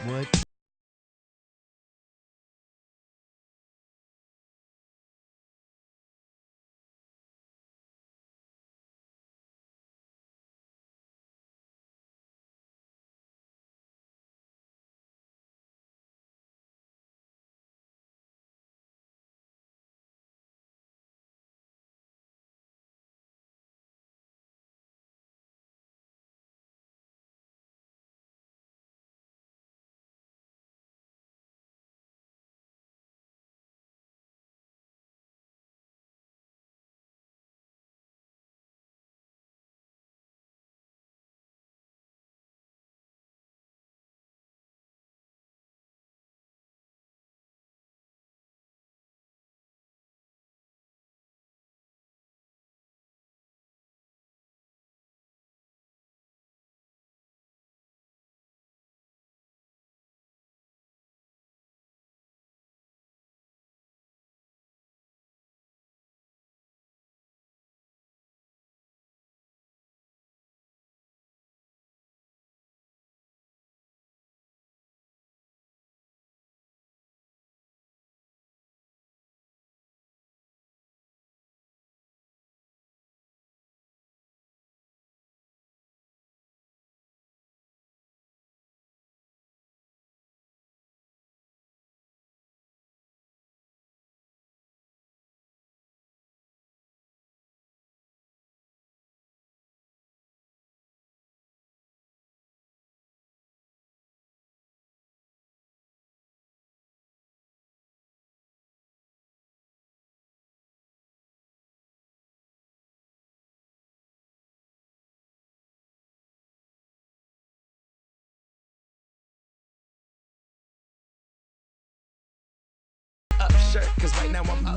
What?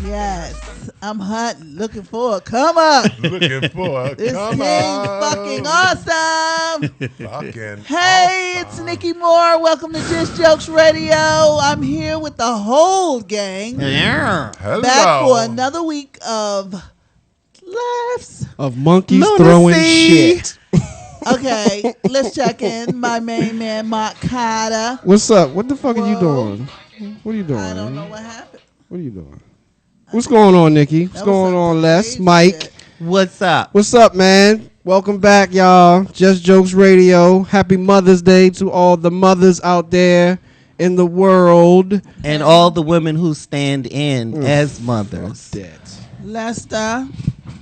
Yes, I'm hot, looking for a come up. Looking for a This come thing on. fucking awesome. Fucking Hey, awesome. it's Niki Moore. Welcome to Just Jokes Radio. I'm here with the whole gang. Yeah. Hello. Back for another week of laughs. Of monkeys Lunacy. throwing shit. Okay, let's check in. My main man, Mark Carter. What's up? What the fuck are you Whoa. doing? What are you doing? I don't know what happened. What are you doing? What's going on, Nikki? What's That was going some on, Les? crazy Mike? shit. What's up? What's up, man? Welcome back, y'all. Just Jokes Radio. Happy Mother's Day to all the mothers out there in the world. And all the women who stand in as mothers. Dead. Lester.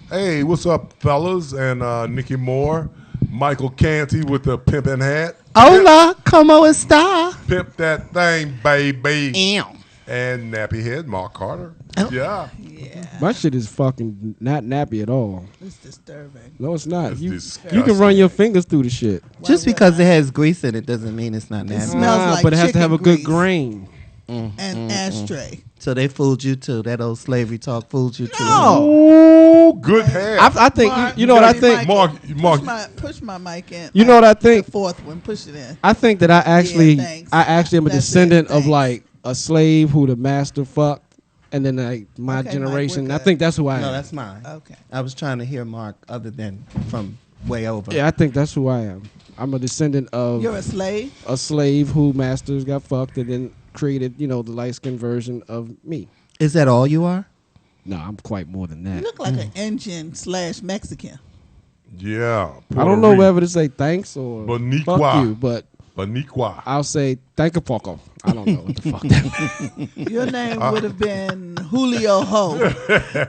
Hey, what's up, fellas? And Niki Moore, Michael Canty with the pimpin' hat. Hola, como está? Pimp that thing, baby. Ew. And nappy head, Mark Carter. Oh. Yeah. Yeah, My shit is fucking not nappy at all. it's disturbing. No, it's not. It's You disgusting. can run your fingers through the shit. Just because it has grease in it doesn't mean it's not It nasty. smells like but it has to have a chicken good grease. grain. And ashtray. So they fooled you too. That old slavery talk fooled you too. No. Ooh, good hat. I think, Mark, you know what I Mark, think? Push my mic in. You know what I think? The fourth one, push it in. I think that I actually thanks. am a That's it, descendant of thanks. like a slave who the master fucked, and then like my Okay, Mike, generation. we're I good. think that's who I am. No, that's mine. Okay. I was trying to hear Mark other than from way over. Yeah, I think that's who I am. I'm a descendant of You're a slave? a slave who masters got fucked and then created, the light skinned version of me. Is that all you are? No, I'm quite more than You that. look like an Indian / Mexican. Yeah. I don't know whether to say thanks or Boniqua. fuck you, but Boniqua. I'll say thank you, fucker. I don't know what the fuck that means. Your name would have been Julio Ho. Yeah,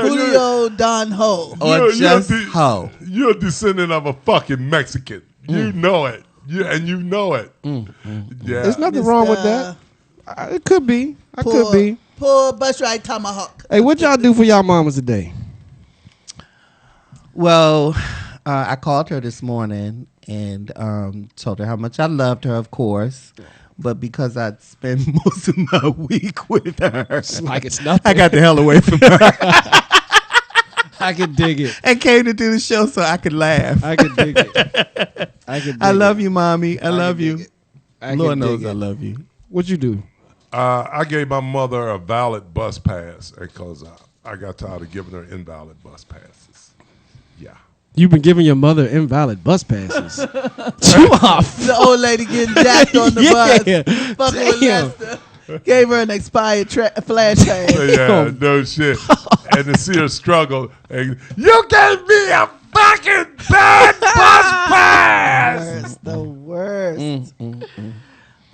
Julio Don Ho. Or You're- just you're the- hoe? You're a descendant of a fucking Mexican. You know it. And you know it. Yeah. There's nothing wrong with that. It could be. I could be. Poor bus ride tomahawk. Hey, what y'all do for y'all mamas today? Well, I called her this morning and told her how much I loved her, of course. But because I'd spent most of my week with her, It's like it's nothing. I got the hell away from her I can dig it. and came to do the show so I could laugh. I can dig it. I love you, Mommy. I love you. I Lord can knows dig I it. love you. What you do? I gave my mother a valid bus pass because I got tired of giving her invalid bus passes. Yeah. You've been giving your mother invalid bus passes. You are The old lady getting jacked on the bus. Fucking with Lester. Gave her an expired flash pass. Yeah, no shit. And to see her struggle, and, you gave me a fucking bad bus pass. The worst.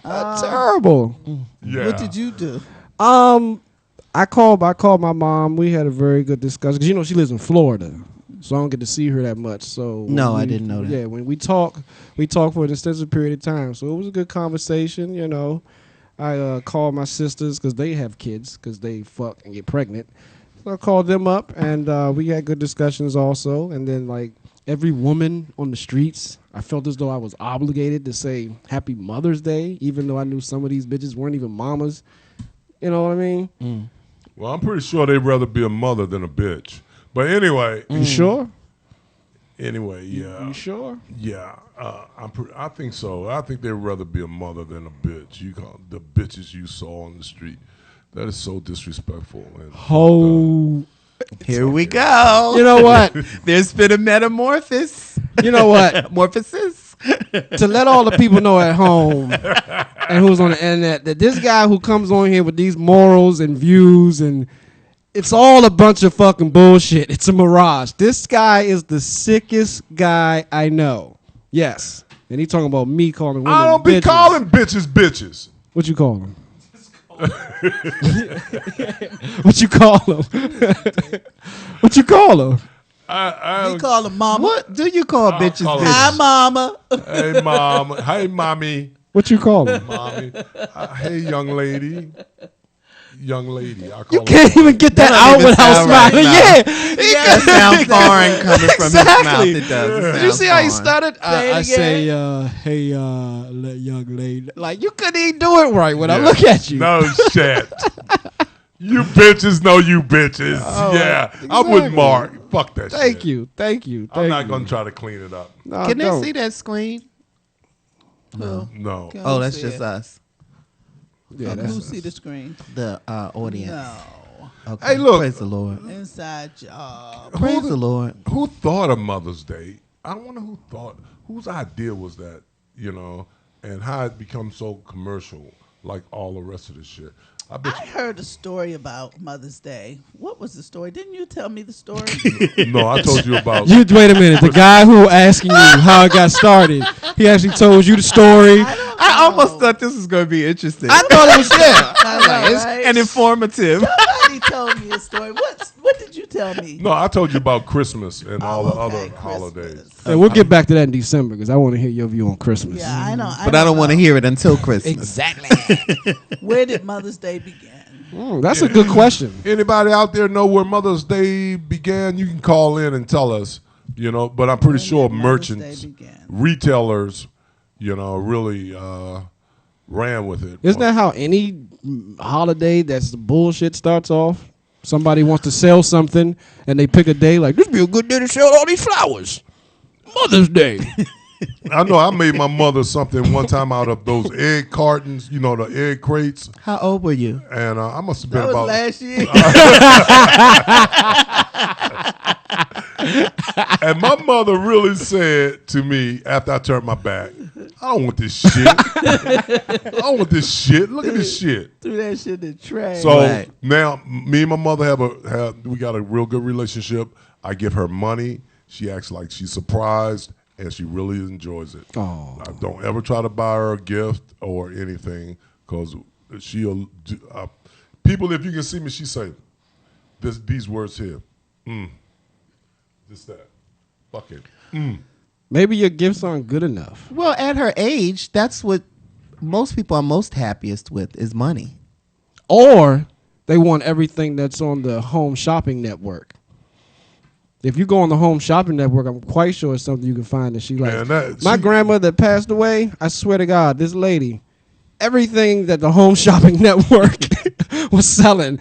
terrible. Yeah. What did you do? I called my mom. We had a very good discussion because she lives in Florida, so I don't get to see her that much. So No, I didn't know that. Yeah, when we talk for an extensive period of time. So it was a good conversation. I called my sisters because they have kids because they fuck and get pregnant. So I called them up and we had good discussions also. And then like every woman on the streets, I felt as though I was obligated to say Happy Mother's Day, even though I knew some of these bitches weren't even mamas. You know what I mean? Mm. Well, I'm pretty sure they'd rather be a mother than a bitch. But anyway. You sure? Anyway, yeah. You sure? Yeah, I think so. I think they'd rather be a mother than a bitch. You call the bitches you saw on the street. That is so disrespectful. And Here we go. You know what? There's been a metamorphosis. You know what? Morphosis. To let all the people know at home and who's on the internet that this guy who comes on here with these morals and views and it's all a bunch of fucking bullshit. It's a mirage. This guy is the sickest guy I know. Yes. And he talking about me calling women I don't bitches. be calling bitches bitches. What you call him? What you call him? What you call him? He called her mama. What do you call bitches? call her- Hi, mama. Hey, mom. Hey, mommy. What you call him? Mommy. Hey, young lady. Young lady. I call You her can't mom. even get that That out don't even without sound right smiling. now. That sounds foreign coming from Exactly. his mouth. It does. It Did you sounds see how he foreign. started? Say it I say, hey, young lady. Like, you couldn't even do it right when I Yeah. look at you. No shit. You bitches know you bitches. Yeah. I wouldn't exactly. mark. Fuck that shit. Thank you. Thank you. I'm not you. going to try to clean it up. No, Can they don't. see that screen? No. Oh, that's see just it? us. Yeah, Who that's see the screen? The audience. No. Okay. Hey, look. Praise the Lord. Inside job. Praise the Lord. Who thought of Mother's Day? I wonder whose idea was that, and how it becomes so commercial like all the rest of this shit. I bet I heard a story about Mother's Day. What was the story? Didn't you tell me the story? No, I told you about. Wait a minute. The guy who asking you how it got started, he actually told you the story. I almost thought this was going to be interesting. I thought it was I know, It's right? and informative. Somebody told me a story. What did you tell me? No, I told you about Christmas and all the Okay, other Christmas. holidays. Yeah, we'll get back to that in December because I want to hear your view on Christmas. Yeah, I know. But I don't want to know. hear it until Christmas. Exactly. Where did Mother's Day begin? That's a good question. Anybody out there know where Mother's Day began? You can call in and tell us. But I'm pretty sure did Mother's Day merchants, begin? retailers, really ran with it. Isn't that how any holiday that's bullshit starts off? Somebody wants to sell something and they pick a day like, this would be a good day to sell all these flowers. Mother's Day. I know I made my mother something one time out of those egg cartons, the egg crates. How old were you? And I must have been That was about. last year. And my mother really said to me after I turned my back, I don't want this shit. I don't want this shit. Look at this shit. Threw that shit in the trash. So Right. now me and my mother we got a real good relationship. I give her money. She acts like she's surprised and she really enjoys it. Oh. I don't ever try to buy her a gift or anything because she'll people, if you can see me, she say these words here. This, that. Fuck it. Maybe your gifts aren't good enough. Well, at her age, that's what most people are most happiest with is money. Or they want everything that's on the Home Shopping Network. If you go on the Home Shopping Network, I'm quite sure it's something you can find that she likes. Man, My grandmother that passed away, I swear to God, this lady, everything that the Home Shopping Network was selling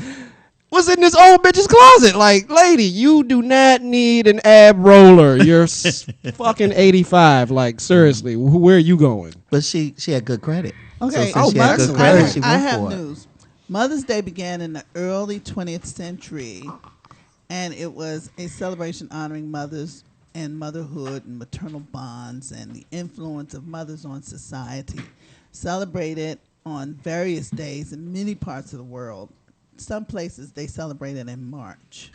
was in this old bitch's closet. Like, lady, you do not need an ab roller. You're fucking 85. Like, seriously, where are you going? But she had good credit. Okay, So since she had that's good great. credit, she I went have for it. news. Mother's Day began in the early 20th century, and it was a celebration honoring mothers and motherhood and maternal bonds and the influence of mothers on society, celebrated on various days in many parts of the world. Some places they celebrate it in March.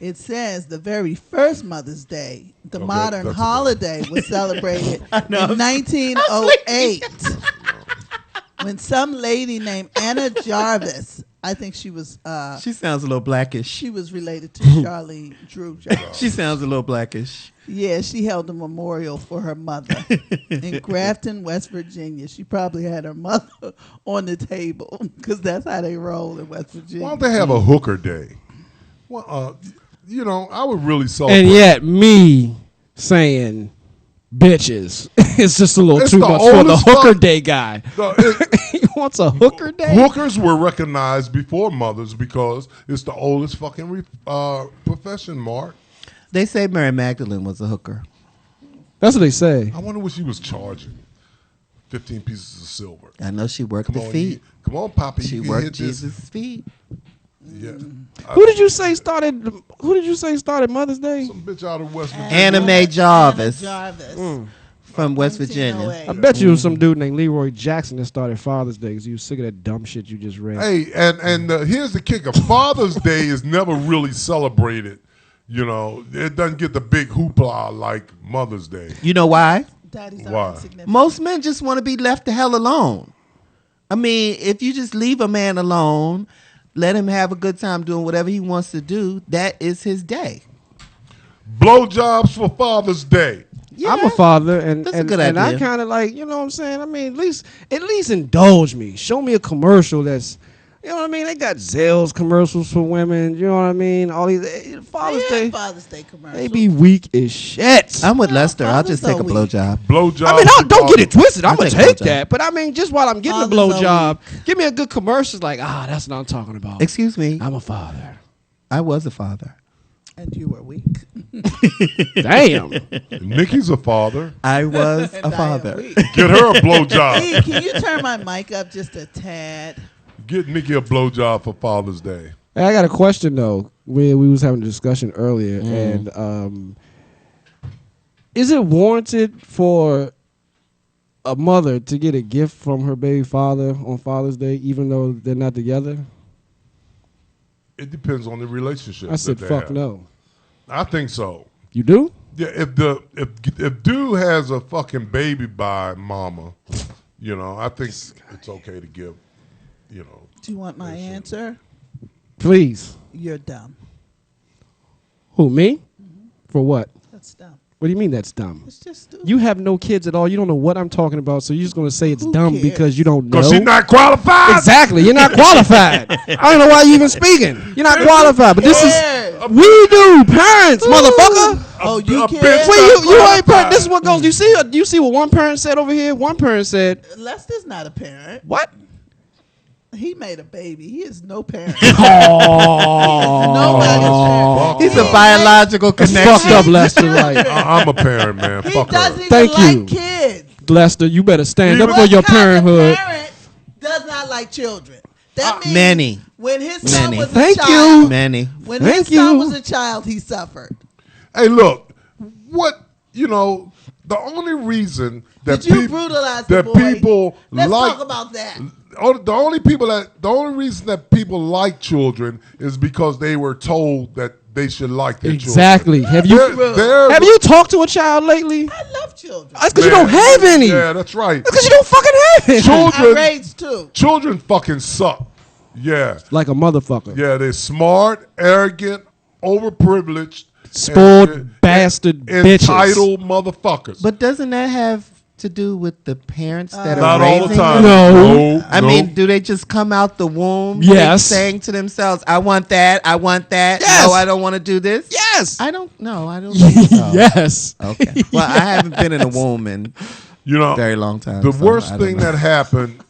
It says the very first Mother's Day, the modern holiday, was celebrated in 1908 when some lady named Anna Jarvis, I think she was... she sounds a little blackish. She was related to Charlie Drew Jarvis. She sounds a little blackish. Yeah, she held a memorial for her mother in Grafton, West Virginia. She probably had her mother on the table because that's how they roll in West Virginia. Why don't they have a hooker day? Well, I would really celebrate. And yet me saying bitches it's just a little too much for the hooker day guy. He wants a hooker day? Hookers were recognized before mothers because it's the oldest fucking profession, Mark. They say Mary Magdalene was a hooker. That's what they say. I wonder what she was charging. 15 pieces of silver. I know she worked the feet. Come on, Poppy. She worked Jesus' feet. Yeah. Who did you say started Mother's Day? Some bitch out of West Virginia. Anna Mae Jarvis. Jarvis. From West Virginia. 1908. I bet you it was some dude named Leroy Jackson that started Father's Day because you was sick of that dumb shit you just read. Hey, and here's the kicker. Father's Day is never really celebrated. It doesn't get the big hoopla like Mother's Day. You know why? Daddies Why? are insignificant. Most men just want to be left the hell alone. I mean, if you just leave a man alone, let him have a good time doing whatever he wants to do, that is his day. Blowjobs for Father's Day. Yeah, I'm a father, and that's a good and I idea. kind of like, you know what I'm saying? I mean, at least indulge me. Show me a commercial that's, you know what I mean? They got Zales commercials for women. You know what I mean? All these Father's Day. Father's Day commercials. They be weak as shit. I'm with Lester. I'll fathers just take are a weak. blowjob. Blowjobs. I mean, don't get it twisted. I'm I'll gonna take a take blowjob. that, but I mean, just while I'm getting a Fathers are blowjob, give me a good commercial. Like, that's what I'm talking about. Excuse me. I'm a father. I was a father. And you were weak. Damn. Nikki's a father. I was And a I am father. weak. Get her a blowjob. Hey, can you turn my mic up just a tad? Get Nikki a blowjob for Father's Day. Hey, I got a question though. We was having a discussion earlier, and is it warranted for a mother to get a gift from her baby father on Father's Day, even though they're not together? It depends on the relationship. I said, that they fuck have. no. I think so. You do? Yeah, if dude has a fucking baby by mama, I think it's okay to give, Do you want my answer? Please. You're dumb. Who, me? For what? That's dumb. What do you mean that's dumb? It's just stupid. You have no kids at all. You don't know what I'm talking about, so you're just going to say it's Who dumb cares? because you don't know? Because she's not qualified. Exactly. You're not qualified. I don't know why you even speaking. You're not qualified. But this is... Cares? We do, parents, motherfucker. Oh, you a care? bitch Well, not you ain't qualified. parent. This is what goes. You see what one parent said over here? One parent said, Lester's not a parent. what? He made a baby. He is no parent. Oh. Nobody's parent. He's a biological connection. Fucked up, Lester. Like, I'm a parent, man. He Fuck doesn't her. even Thank like you. kids. Lester, you better stand up What for your What kind of parenthood. parent does not like children? That means Many. when his son Many. was a Thank child, you. Many. when Thank his son you. was a child, he suffered. Hey, look, the only reason that Did you brutalize the that boy? people Let's like talk about that. the only reason that people like children is because they were told that they should like their Exactly. children. Have you They're have you talked to a child lately? I love children. That's because you don't have any. Yeah, that's right. Because you don't fucking have any. I Children, raised two. children fucking suck. Yeah, Like a motherfucker. yeah, they're smart, arrogant, overprivileged, Spoiled bastard bitches. entitled motherfuckers. But doesn't that have to do with the parents that Not are all raising the time. them? No. I mean, do they just come out the womb Yes. saying to themselves, I want that, I want that. Yes. No, I don't want to do this. Yes. I don't know. I don't think so. Yes. Okay. Well, I haven't been in a womb in a very long time. The so worst I don't thing know. that happened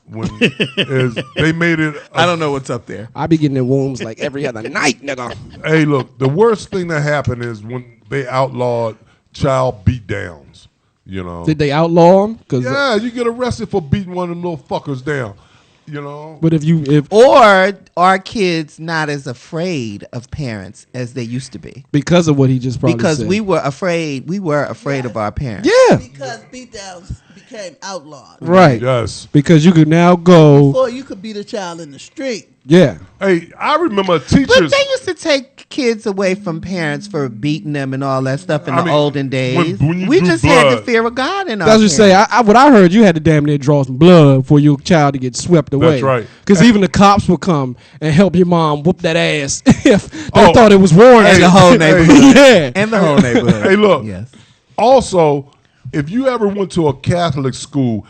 is they made it. I don't know what's up there. I be getting in wombs like every other night, nigga. Hey, look, the worst thing that happened is when they outlawed child beatdowns. Did they outlaw him? Yeah, you get arrested for beating one of them little fuckers down. You know, But if Or are kids not as afraid of parents as they used to be? because of what he just probably Because said. we were afraid Yes. of our parents. Yeah. Because beatdowns became outlawed. Right. yes. Because you could now go. Before you could beat a child in the street. Yeah. Hey, I remember But teachers. they used to take kids away from parents for beating them and all that stuff in I the mean, olden days. when you We drew just had the blood. fear of God in our That's what you say. parents. What I heard, you had to damn near draw some blood for your child to get swept away. That's right. Because even the cops would come and help your mom whoop that ass if they Oh, thought it was warranted. And the whole neighborhood. yeah. And the whole neighborhood. Hey, look. Yes. Also, if you ever went to a Catholic school,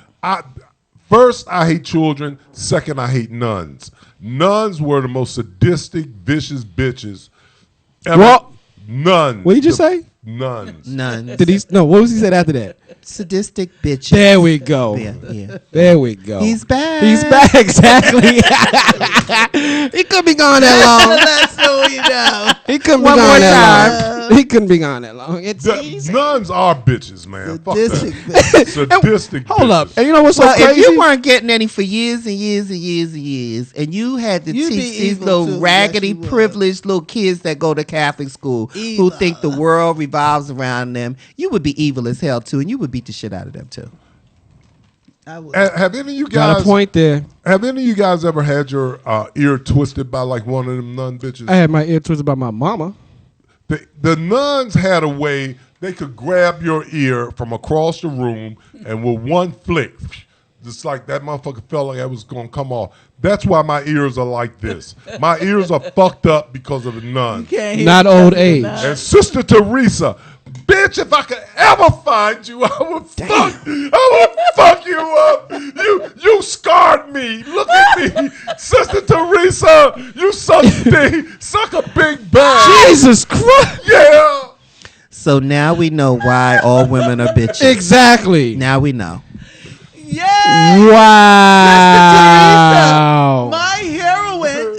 first I hate children. Second, I hate nuns. Nuns were the most sadistic, vicious bitches ever. What? Nuns. What did you just say? Nuns. None. Did he? No. What was he said after that? Sadistic bitches. There we go. Yeah. There we go. He's back. He's back. Exactly. he could be gone that long. That's what we know. He couldn't be One gone more that long. He couldn't be gone that long. It's Nuns are bitches, man. Fuck Sadistic that. bitch. Sadistic Hold up. bitches. And you know what's so Well, crazy? if you weren't getting any for years and years and years and years, and you had to You'd be teach these evil little too. raggedy, Yes, you would. privileged little kids that go to Catholic school Evil. who think the world revolves around them, you would be evil as hell too, and you would beat the shit out of them too. I would. Have any of you got guys? a point there. Have any of you guys ever had your ear twisted by like one of them nun bitches? I had my ear twisted by my mama. The nuns had a way they could grab your ear from across the room and with one flick, just like that motherfucker felt like I was going to come off. That's why my ears are like this. My ears are fucked up because of the nuns. Can't hear Not nothing old age. about And Sister Teresa, bitch, if I could ever find you, I would fuck you up. You scarred me. Look at me. Sister Teresa, you suck a big bag. Jesus Christ. Yeah. So now we know why all women are bitches. Exactly. Now we know. Yeah. Wow. My heroine.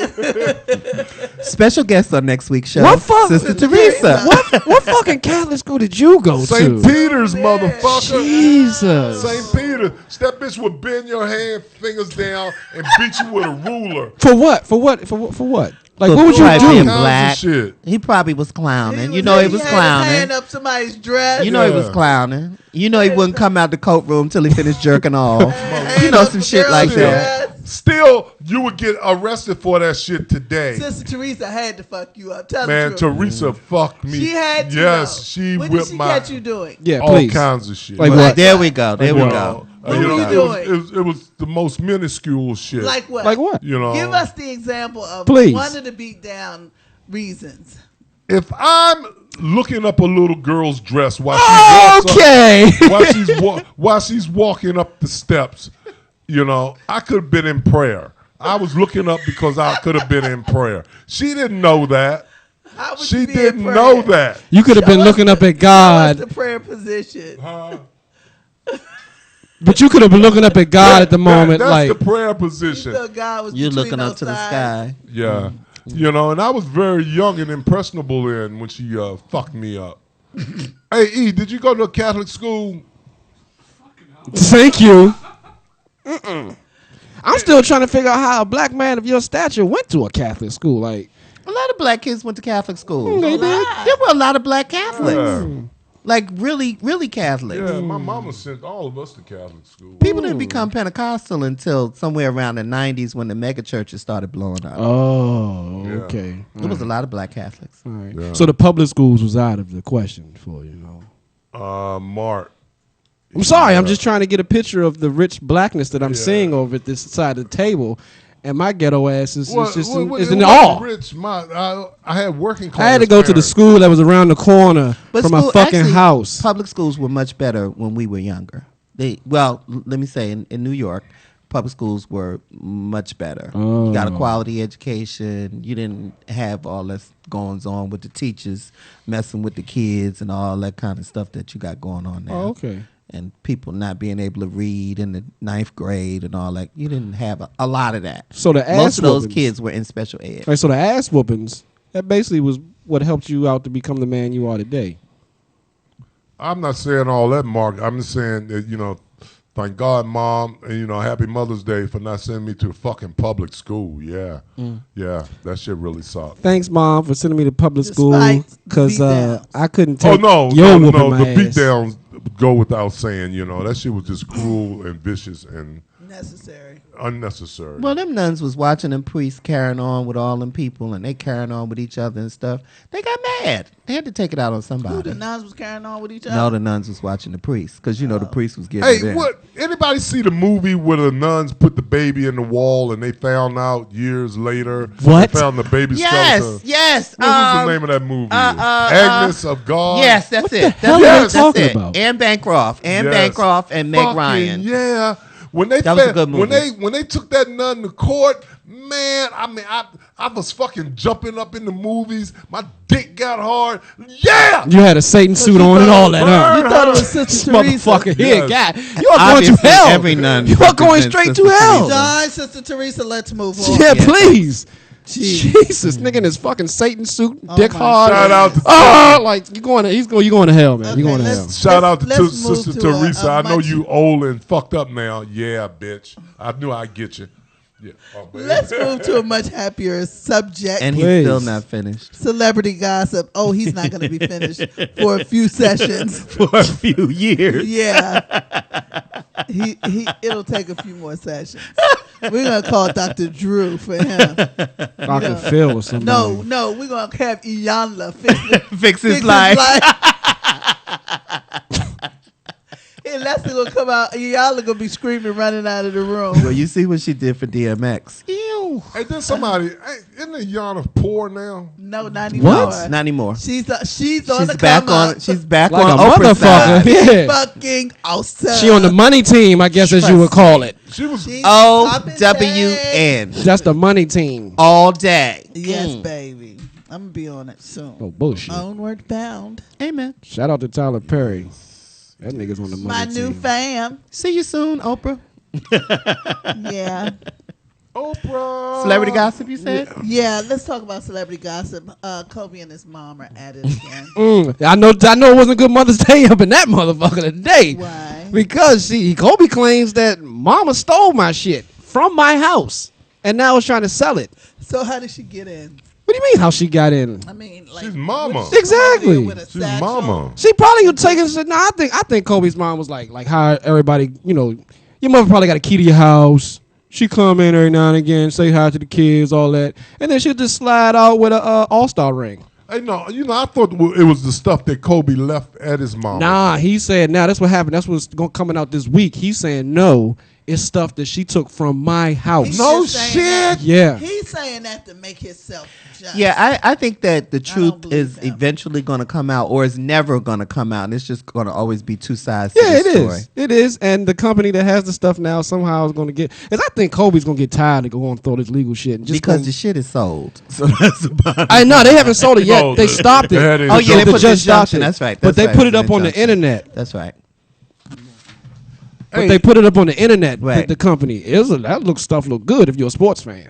Special guest on next week's show, What fuck- Sister Teresa. What fucking Catholic school did you go St. to? Peter's, motherfucker. Jesus. St. Peter. That bitch would bend your fingers down and beat you with a ruler. For what? For what? For what? Like, For what would you probably being do? Kinds of black. shit. He probably was clowning. He You know he was had his hand clowning. up somebody's dress. You know he was Yeah. clowning. You know he wouldn't come out the coat room till he finished jerking off. Hand You know up some the shit girl's like Still, that. dress. still, you would get arrested for that shit today. Sister Teresa had to fuck you up. Tell Man, the truth. Teresa fucked me. She had to. Yes, though. she What whipped did she my catch you doing? Yeah, all please. kinds of shit. Like Well, what? there we go. There we You go. know, What you were know, you it was the most minuscule shit. Like what? Like what? You know, Give us the example of Please. one of the beat down reasons. if I'm looking up a little girl's dress while Okay. while she's walking up the steps, you know, I could have been in prayer. I was looking up because I could have been in prayer. She didn't know that. How would She you be in didn't prayer? know that. You could have been looking up at What's God, the prayer position? but you could have been looking up at God at the moment, That's like, the prayer You position. thought God was You're between looking up those to the thighs? sky. Yeah. You know, and I was very young and impressionable then when she fucked me up. Hey, E, did you go to a Catholic school? thank you. I'm still trying to figure out how a black man of your stature went to a Catholic school. Like, A lot of black kids went to Catholic school. they did. There were a lot of black Catholics. Yeah. Like really, really Catholics. Yeah, my mama sent all of us to Catholic school. People didn't become Pentecostal until somewhere around the 90s when the mega churches started blowing up. Oh, Yeah. okay. There was a lot of black Catholics. All right. Yeah. So the public schools was out of the question for you know. Mark. I'm sorry. I'm just trying to get a picture of the rich blackness that I'm Yeah. seeing over at this side of the table, and my ghetto ass is Well, just well, in, well, is it in wasn't awe. Rich. I had working class I had to go to the parents. school that was around the corner from my fucking actually, house. Public schools were much better when we were younger. Let me say, in New York, public schools were much better. You got a quality education. You didn't have all this goings on with the teachers messing with the kids and all that kind of stuff that you got going on now. Oh, okay. And people not being able to read in the 9th grade and all that. You didn't have a lot of that. So the ass Most of those whoopings- kids were in special ed. Right, so the ass whoopings, that basically was what helped you out to become the man you are today. I'm not saying all that, Mark. I'm just saying that, you know, Thank God, Mom, and Happy Mother's Day for not sending me to fucking public school. Yeah, yeah, that shit really sucked. Thanks, Mom, for sending me to public school Despite the because beatdowns. I couldn't Oh take no, your no, whooping no, my the ass. beatdowns go without saying. That shit was just cruel and vicious and Necessary. unnecessary. Well, them nuns was watching them priests carrying on with all them people, and they carrying on with each other and stuff. They got mad. They had to take it out on somebody. Who the nuns was carrying on with each other? No, the nuns was watching the priests because the priest was getting Hey, it in. what? Anybody see the movie where the nuns put the baby in the wall and they found out years later? What? They found the baby Yes, skeleton. yes. What was the name of that movie? Agnes of God. Yes, that's it. hell That's are they it. talking That's about? it. Anne Bancroft. Anne Yes. Bancroft and Meg Fucking Ryan. Yeah. When they That was a good movie. when they took that nun to court, man, I mean, I was fucking jumping up in the movies. My dick got hard. Yeah. You had a Satan suit on and all that, huh? You thought it was Sister Teresa. Motherfucker here, Yes. God. You are going to Obviously, hell. every nun You are going represents straight to Sister hell. Teresa. John, Sister Teresa, let's move on. Yeah, Yeah. please. Jeez. Jesus, nigga in his fucking Satan suit, dick my hard. Shout out to like you going to hell, man. Okay, You going to hell. let's- Shout out to let's move Sister to a Teresa. I know much- you old and fucked up now. Yeah, bitch. I knew I'd get you. Yeah. Oh, man. Let's move to a much happier subject. And he's Please. still not finished. Celebrity gossip. Oh, he's not going to be finished for a few sessions. For a few years. Yeah. It'll take a few more sessions. We're going to call Dr. Drew for him. Dr. Phil or something. No, we're going to have Iyanla Fix his life. And Lester going to come out. Y'all are going to be screaming, running out of the room. Well, you see what she did for DMX. Ew. Hey, then somebody, isn't Yana poor now? No, not anymore. Not anymore. She's on She's the back come on. up. She's back Like on a Oprah's motherfucker. side. Yeah. Fucking awesome. She on the money team, I guess, as you would call it. She was. She's OWN That's the money team. all day. Yes, baby. I'm going to be on it soon. Oh, bullshit. Onward bound. Amen. Shout out to Tyler Perry. That nigga's on the money My team. new fam. See you soon, Oprah. Yeah. Oprah. Celebrity gossip, you said? Yeah, let's talk about celebrity gossip. Kobe and his mom are at it again. I know it wasn't a good Mother's Day up in that motherfucker today. Why? Because Kobe claims that mama stole my shit from my house and now is trying to sell it. So how did she get in? What do you mean how she got in? I mean, like She's mama. what did she come over Exactly. there with a She's satchel? mama. She probably would take it. No, I think Kobe's mom was like how everybody, your mother probably got a key to your house. She come in every now and again, say hi to the kids, all that, and then she'll just slide out with a all-star ring. Hey, no, I thought it was the stuff that Kobe left at his mama. Nah, he said, that's what happened. That's what's coming out this week. He's saying, no, it's stuff that she took from my house. He's No just saying shit. that- Yeah. He's saying that to make himself just. Yeah, I think that the don't truth believe is him. eventually going to come out, or is never going to come out, and it's just going to always be two sides to Yeah, the it story. is. It is. And the company that has the stuff now somehow is going to get. Because I think Kobe's going to get tired of going and throw this legal shit. And just Because gonna- the shit is sold. So that's about it. I know they haven't sold it yet. No, They stopped it. they had it- Oh, yeah, they The put judge the stopped injunction. it. That's right. But That's they right. put it It's up an on the injunction. internet. That's right. But they put it up on the internet. Right. But the company stuff look good if you're a sports fan.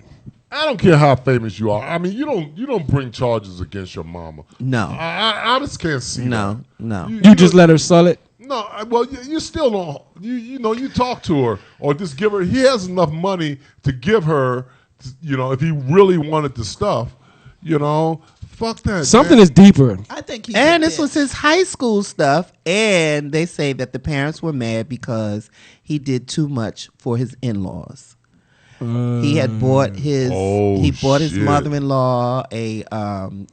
I don't care how famous you are. I mean, you don't bring charges against your mama. No. I just can't see No, that. no. You just let her sell it. No, well, you still don't. You talk to her or just give her. He has enough money to give her. If he really wanted the stuff, fuck that. Something man. is deeper. I think he's And a this was bitch. his high school stuff, and they say that the parents were mad because he did too much for his in-laws. He had bought his shit. mother-in-law a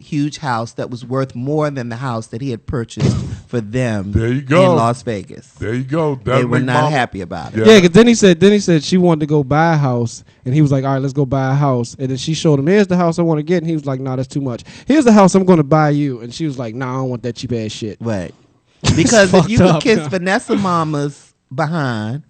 huge house that was worth more than the house that he had purchased for them There you go. in Las Vegas. There you go. They were not happy about it. Yeah. Yeah, because then he said she wanted to go buy a house, and he was like, all right, let's go buy a house. And then she showed him, here's the house I want to get, and he was like, nah, that's too much. Here's the house I'm going to buy you. And she was like, nah, I don't want that cheap ass shit. Right. Because if you fucked could up, kiss yeah. Vanessa mama's behind,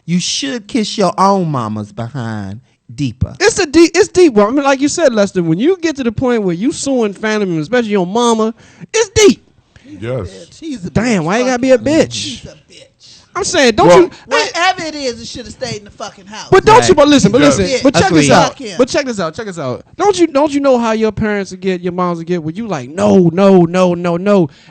you should kiss your own mama's behind deeper. It's deep. Well, I mean, like you said, Lester, when you get to the point where you suing family members, especially your mama, it's deep. Yes. Bitch. He's a Damn, bitch. why you gotta Fuck be a him. bitch? He's a bitch. I'm saying, don't Well- you? Whatever it is, it should have stayed in the fucking house. But don't Right. you? But listen. Yeah. But check this Agreed. out. Fuck him. But check this out. Check this out. Don't you know how your parents will get, your moms will get, where you like, no,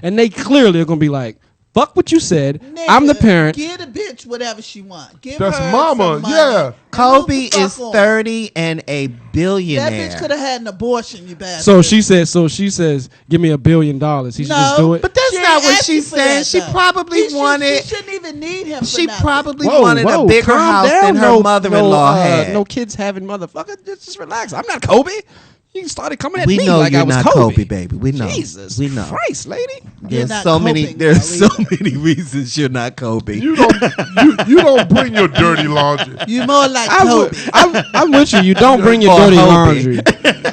and they clearly are gonna be like, Fuck what you said. Nigga, I'm the parent. Give the bitch whatever she want. Give That's her mama, some money yeah. and Kobe move the fuck is on. 30 and a billionaire. That bitch could have had an abortion, you bastard. So she says, give me $1 billion. He should just do it. But that's She not ain't what asking she for said. that, She though. probably wanted. She shouldn't even need him. She for nothing. probably wanted a bigger calm house down. than her mother-in-law had. No kids having motherfucker. Just relax. I'm not Kobe. You started coming at We me know like you're I was not Kobe. baby. We know. Jesus we know. Christ, lady. You're There's not so many. coping There's well so many reasons you're not Kobe. You don't bring your dirty laundry. You more like I'm, Kobe. I'm with you. You don't bring your For dirty Hobie. laundry.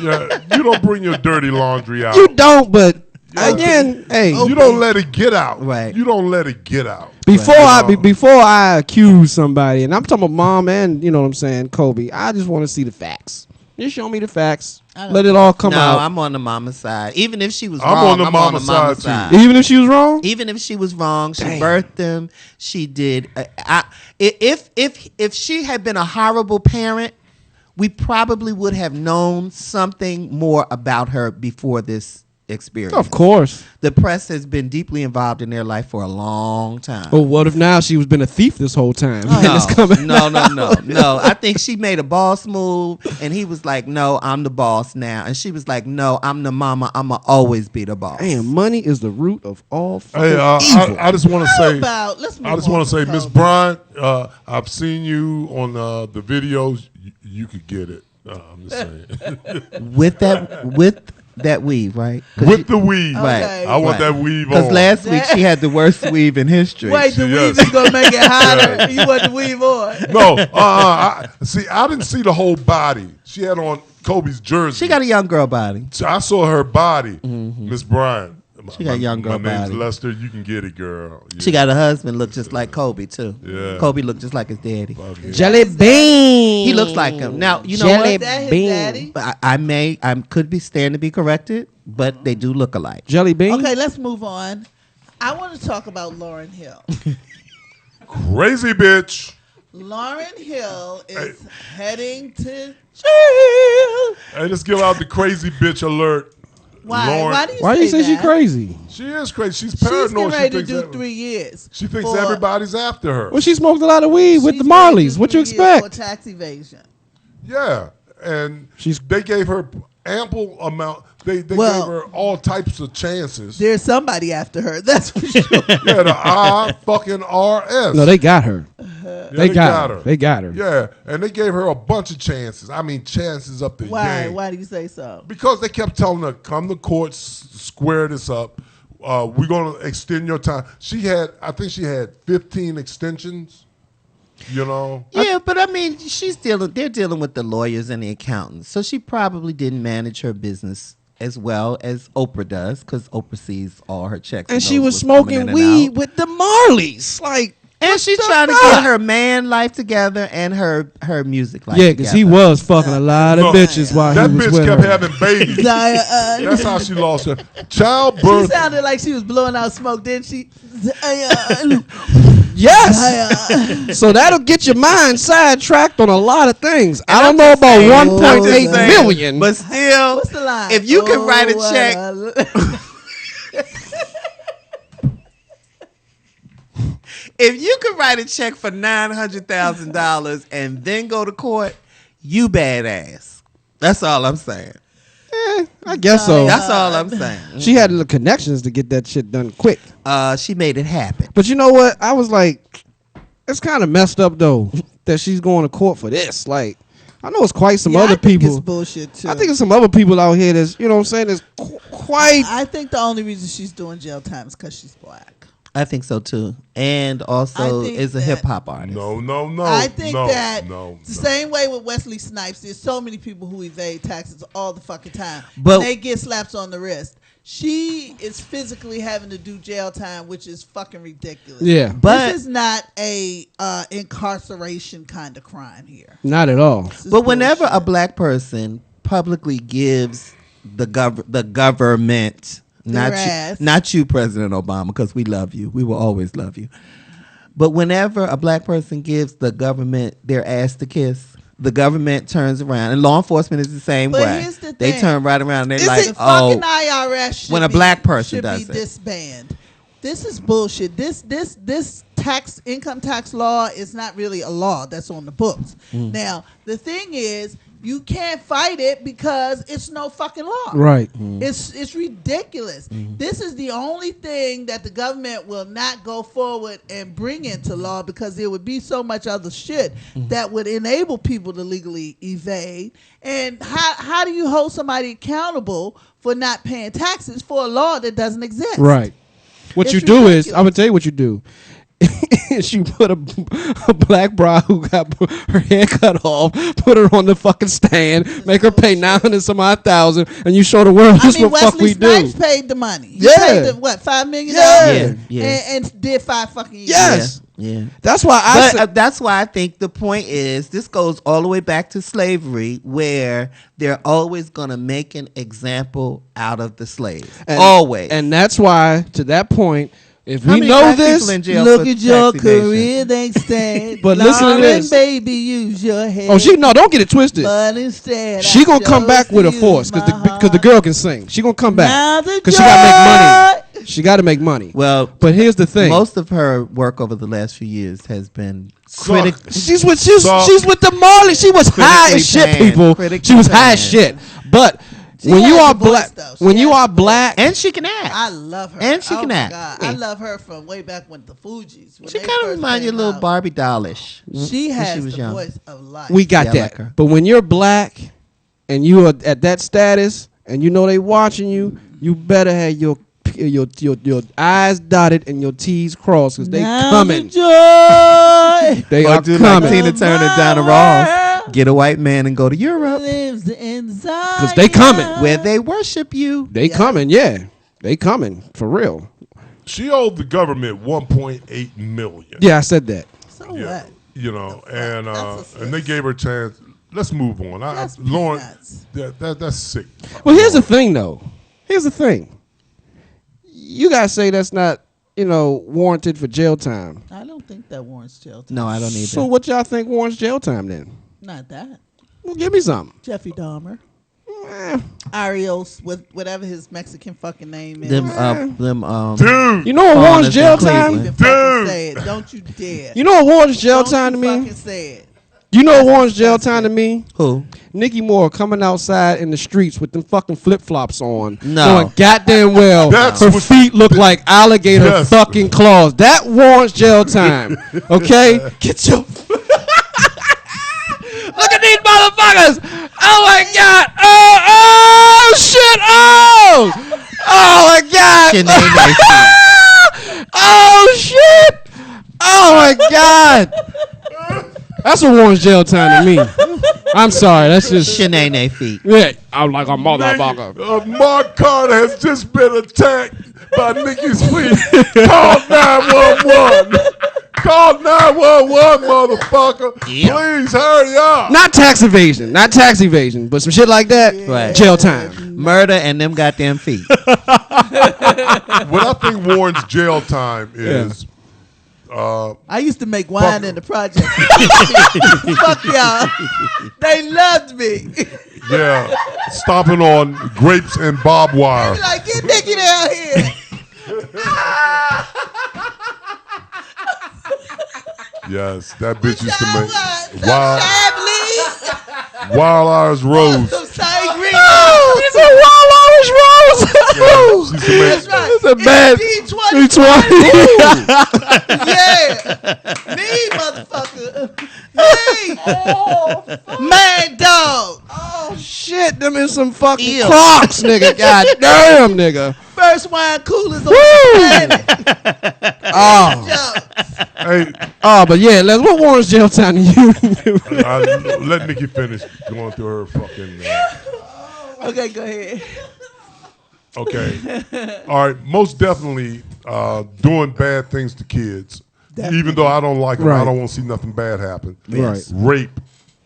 Yeah, you don't bring your dirty laundry out. You don't, but Yeah. again, hey, You don't let it get out. Right. You don't let it get out. before Right. before I accuse somebody, and I'm talking about mom and you know what I'm saying, Kobe, I just want to see the facts. Just show me the facts. Let it all come no, out. I'm on the mama side. Even if she was I'm wrong, on the mama side, too. Even if she was wrong. Even if she was wrong, she Damn. birthed them. She did. If she had been a horrible parent, we probably would have known something more about her before this experience. Of course. The press has been deeply involved in their life for a long time. But what if now she was been a thief this whole time? And it's No, coming no. I think she made a boss move, and he was like, "No, I'm the boss now," and she was like, "No, I'm the mama. I'ma always be the boss." Damn, money is the root of all fucking Hey, evil. I just want to How say. about, let's move I just on want to from say, Miss Kobe. Bryant, I've seen you on the videos. You could get it. I'm just saying. with that weave, right? With the weave. Right. Okay. I want Right. that weave Because on. last week she had the worst weave in history. Wait, the Yes. weave is going to make it hotter. You want the weave on. No, I didn't see the whole body. She had on Kobe's jersey. She got a young girl body. So I saw her body, Miss Bryant. She got a young girl My name's body. Lester. You can get it, girl. Yeah. She got a husband look just like Kobe too. Yeah. Kobe looked just like his daddy. Fuck yeah. Jelly bean. He looks like him. Now you know Jelly Is that his bean. daddy? what? I could be stand to be corrected, but they do look alike. Jelly bean. Okay, let's move on. I want to talk about Lauryn Hill. Crazy bitch. Lauryn Hill is heading to Hey, let's give out the crazy bitch alert. why? Lauryn- Why do you Why say you say she that? crazy? She is crazy. She's She's paranoid. getting ready to thinks do that- 3 years. She thinks for- everybody's after her. Well, she smoked a lot of weed with she's the ready to do Marleys. What you 3 years expect? For tax evasion. Yeah, and She's- they gave her ample amount. They Well- gave her all types of chances. There's somebody after her. That's for sure. Yeah, the I fucking RS. No, they got her. Yeah, They got her. They got her. Yeah, and they gave her a bunch of chances. I mean, chances up the Why? game. Why do you say so? Because they kept telling her, come to court, square this up. We're going to extend your time. I think she had 15 extensions, you know. Yeah, but I mean, they're dealing with the lawyers and the accountants, so she probably didn't manage her business as well as Oprah does, because Oprah sees all her checks. And she knows was what's coming smoking in and weed out. with the Marleys. Like, And she's the trying to fuck? get her man life together and her music life yeah, together. because he was fucking a lot of No, bitches while that he was bitch with kept her. having babies. That's how she lost her. She Childbirth. sounded like she was blowing out smoke, didn't she? Yes. So that'll get your mind sidetracked on a lot of things. I don't I'm know just about saying- I'm 1.8 just saying, million. but still, What's the line? if you can write a what check, if you could write a check for $900,000 and then go to court, you badass. That's all I'm saying. I guess so. That's all I'm saying. She had the connections to get that shit done quick. She made it happen. But you know what? I was like, it's kind of messed up though that she's going to court for this. Like, I know it's quite some Yeah, other I think people. It's bullshit too. I think it's some other people out here that's, you know what I'm saying, is quite. I think the only reason she's doing jail time is because she's black. I think so too. And also I think is a that- hip hop artist. No. I think no, that no, the same way with Wesley Snipes, there's so many people who evade taxes all the fucking time. But- And they get slaps on the wrist. She is physically having to do jail time, which is fucking ridiculous. Yeah. But- this is not a incarceration kind of crime here. Not at all. This is But whenever a bullshit. black person publicly gives the government, Their ass. not you, President Obama, because we love you, we will always love you. But whenever a black person gives the government their ass to kiss, the government turns around, and law enforcement is the same But way. here's the They thing. turn right around and they're Is like, the oh, fucking IRS should when a be- black person should does be it. disbanded. This is bullshit. This income tax law is not really a law that's on the books. Now, the thing is, you can't fight it because it's no fucking law. Right. It's ridiculous. This is the only thing that the government will not go forward and bring into law because there would be so much other shit that would enable people to legally evade. And how do you hold somebody accountable for not paying taxes for a law that doesn't exist? Right. What It's you do is, ridiculous. I'm gonna tell you what you do. She put a black bride who got her hair cut off, put her on the fucking stand, make her pay 900 some odd thousand, and you show the world this what fuck Wesley we Snipes do. paid the money. He Yeah. paid the, what, $5 million? Yeah. Yeah. And did 5 fucking years. Yes. Yeah. That's why I But said, that's why I think the point is this goes all the way back to slavery, where they're always going to make an example out of the slaves. Always. and that's why to that point, if How we many know black this, people in jail Look for at your tax evasion? career, they stand. But listen to Lauren, this. baby, use your head. don't get it twisted. But instead, She I gonna come chose back with a to force use because my the girl can sing. She gonna come Now back the because she gotta make joy. money. She gotta make money. Well, But here's the thing. most of her work over the last few years has been She's with Soft. she's with the Marley. She was high as shit, panned. people. Critically She was high as panned. shit. But She when you has are a voice, black, though. She when you has are a voice. black, and she can act. I love her. And she oh can my act. God. Yeah. I love her from way back when the Fugees. when She they kind of first reminds you a came little out. Barbie dollish. She when has she was the young. voice of life. we got Yeah, I that. like her. But when you're black and you are at that status and you know they watching you, you better have your I's dotted and your T's crossed because they Now coming. the joy They Or are do coming. like Tina Turner, Donna Ross. Get a white man and go to Europe, lives inside. Because they coming. where they worship you. They Yeah. coming, yeah. They coming for real. She owed the government 1.8 million. Yeah, I said that. So Yeah. what? You know, That's a and they gave her a chance. Let's move on. That's Lauren, peanuts. that's sick. Well, here's the thing, though. Here's the thing. You guys say that's not, warranted for jail time. I don't think that warrants jail time. No, I don't either. So what y'all think warrants jail time then? Not that. Well, give me something. Jeffrey Dahmer. Eh. Arios, with whatever his Mexican fucking name is. them Dude, You know what warrants Fathers jail in time? Cleveland. Even fucking Dude. say it. Don't you dare. You know what warrants jail Don't time to you me? fucking say it. You know what warrants jail disgusting. time to me? who? Niki Moore coming outside in the streets with them fucking flip flops on, No. knowing goddamn well That's her what- feet look like alligator Yes. fucking claws. That warrants jail time. Okay, get your. Look at these motherfuckers! Oh my god! Oh shit! Oh my god! Shanae Oh shit! Oh my god! That's what warrants jail time to me. I'm sorry. That's just Shanae feet. yeah. I'm like a motherfucker. Mark Carter has just been attacked by Nikki's feet. Call 911. Call 911, motherfucker. Yeah. Please hurry up. Not tax evasion, but some shit like that. Right. Jail time. Murder and them goddamn feet. What I think warrants jail time is I used to make wine in the project. Fuck y'all. They loved me. yeah, stomping on grapes and barbed wire. Like, get Nikki down here. Yes, that bitch used to Y'all make what? Some wild, Chablis, wild Irish rose. some sangria. It's a wild Irish rose. Yeah, she used to That's make, right. It's a bad. D20. Yeah. Me, motherfucker. Me. Mad dog. Oh shit! Them is some fucking Ew. Crocs, nigga. God damn, nigga. First wine coolers on Woo. the planet. Oh, Jokes. hey, but yeah. What warrants jail time to you? let Nikki finish going through her fucking. Okay, go ahead. Okay. All right. Most definitely doing bad things to kids. Even though I don't like them, I Right. don't want to see nothing bad happen. Right. Rape,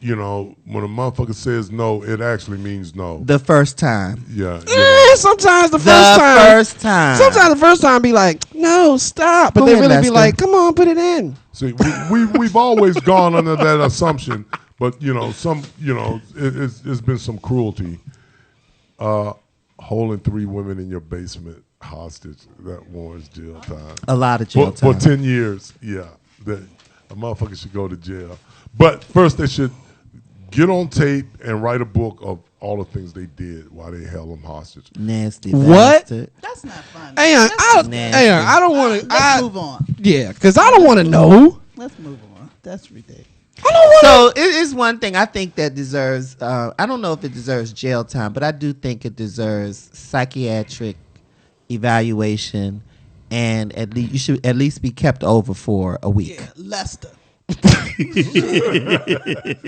when a motherfucker says no, it actually means no. The first time. Yeah. Sometimes the The first time. first time. Sometimes the first time be like, no, stop. But Go they ahead, really be Lester. like, come on, put it in. See, we've always gone under that assumption, but it's been some cruelty. Holding 3 women in your basement. hostage. That warrants jail time. A lot of jail For time. 10 years, yeah. A motherfucker should go to jail. But first they should get on tape and write a book of all the things they did while they held them hostage. Nasty What? bastard. That's not funny. Hey, I don't want to. Let's move on. Yeah, because I don't want to know. Let's move on. That's ridiculous. So it is one thing I think that deserves. I don't know if it deserves jail time, but I do think it deserves psychiatric evaluation, and at least you should at least be kept over for a week. Yeah, Lester.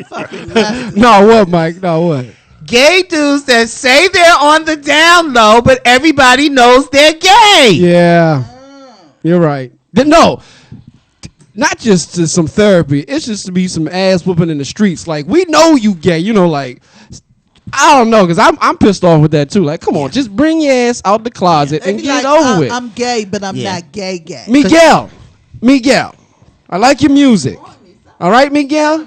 Fucking Lester. No, what, Mike? No, what? Gay dudes that say they're on the down low, but everybody knows they're gay. Yeah, you're right. No, not just to some therapy. It's just to be some ass whooping in the streets. Like, we know you gay. You know, like, I don't know, because I'm pissed off with that too. Like, come on, just bring your ass out the closet They and be get like, it over with. I'm gay, but I'm Yeah. not gay. Miguel, I like your music. All right, Miguel?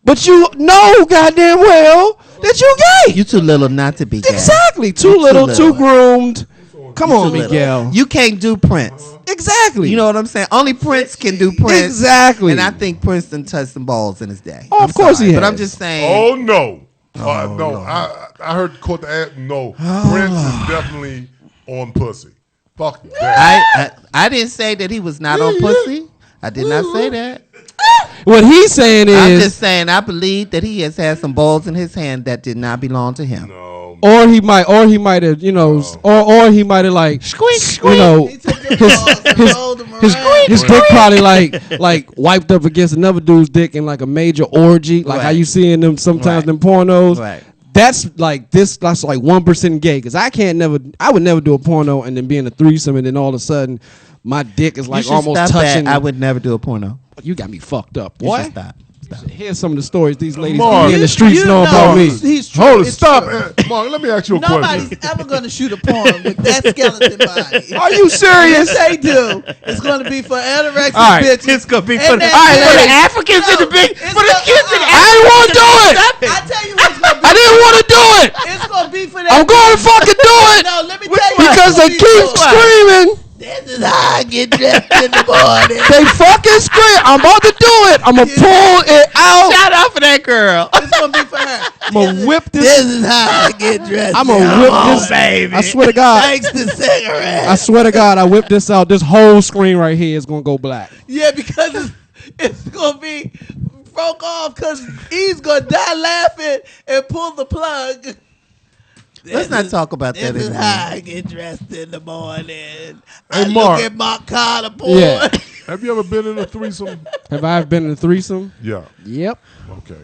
But you know goddamn well that you gay. You too little not to be gay. Exactly. Too You're little, little. too groomed. Come on, Too little. Miguel. You can't do Prince. Exactly. You know what I'm saying? Only Prince can do Prince. Exactly. And I think Prince done touched some balls in his day. Oh, of course he But has. I'm just saying. Oh no. No, I heard caught the ad. No, Prince is definitely on pussy. Fuck that. I didn't say that he was not on pussy. I did not say that. What he's saying I'm is, just saying I believe that he has had some balls in his hand that did not belong to him. No. or he might have, you know, or he might have like, you know, He took your balls and rolled them around. his dick probably like wiped up against another dude's dick in like a major orgy, like how Right. you see in them sometimes Right. in pornos. Right. That's like That's like 1% gay, because I would never do a porno and then be in a threesome and then all of a sudden my dick is You like should almost stop touching. that. I would never do a porno. You got me fucked up, You boy. should stop. Here's some of the stories these ladies Mark, in the streets know about me. He's true. Hold it, It's stop. true. Mark, let me ask you a Nobody's question. ever going to shoot a porn with that skeleton body. Are you serious? Yes, they do. It's going to be for anorexic All right. bitches. It's gonna be And for the, that- all right, for the ladies, Africans in the big, it's for the gonna- kids in I didn't want to do it. I tell you what's going to be. I didn't want to do it. It's going to be for that. I'm going to fucking do it No, let me tell you. because what's they gonna be keep for. screaming. This is how I get dressed in the morning. They fucking scream. I'm about to do it. I'm gonna pull it out. Shout out for that girl. It's going to be for her. I'm gonna whip This this. is how I get dressed. I'm gonna whip this. baby. I swear to God. Thanks to cigarettes. I swear to God, I whip this out. This whole screen right here is gonna go black. Yeah, because it's gonna be broke off because he's gonna die laughing and pull the plug. Let's not talk about that This is anymore. how I get dressed in the morning. I Hey, Mark. look at Mark Carter porn. Yeah. Have you ever been in a threesome? Have I been in a threesome? Yeah. Yep. Okay.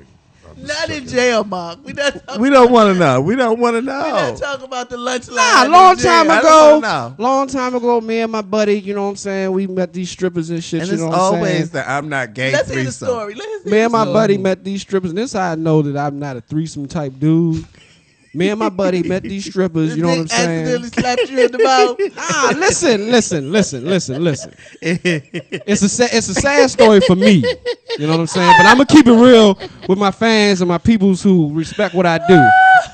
I'm just Not in checking. jail, Mark. We not talking, We don't want to know. We don't want to we not know. talking about the lunch line. Nah, in long jail. time I ago. don't wanna know. Long time ago, me and my buddy, you know what I'm saying? We met these strippers and shit. And you it's know what I'm saying? always that I'm not gay Let's hear the threesome. story. Let's hear Me the and my story. buddy met these strippers, and this is how I know that I'm not a threesome type dude. Me and my buddy met these strippers, you know what I'm Dick saying? accidentally slapped you in the mouth. Listen. It's a sad story for me. You know what I'm saying? But I'm gonna keep it real with my fans and my peoples who respect what I do.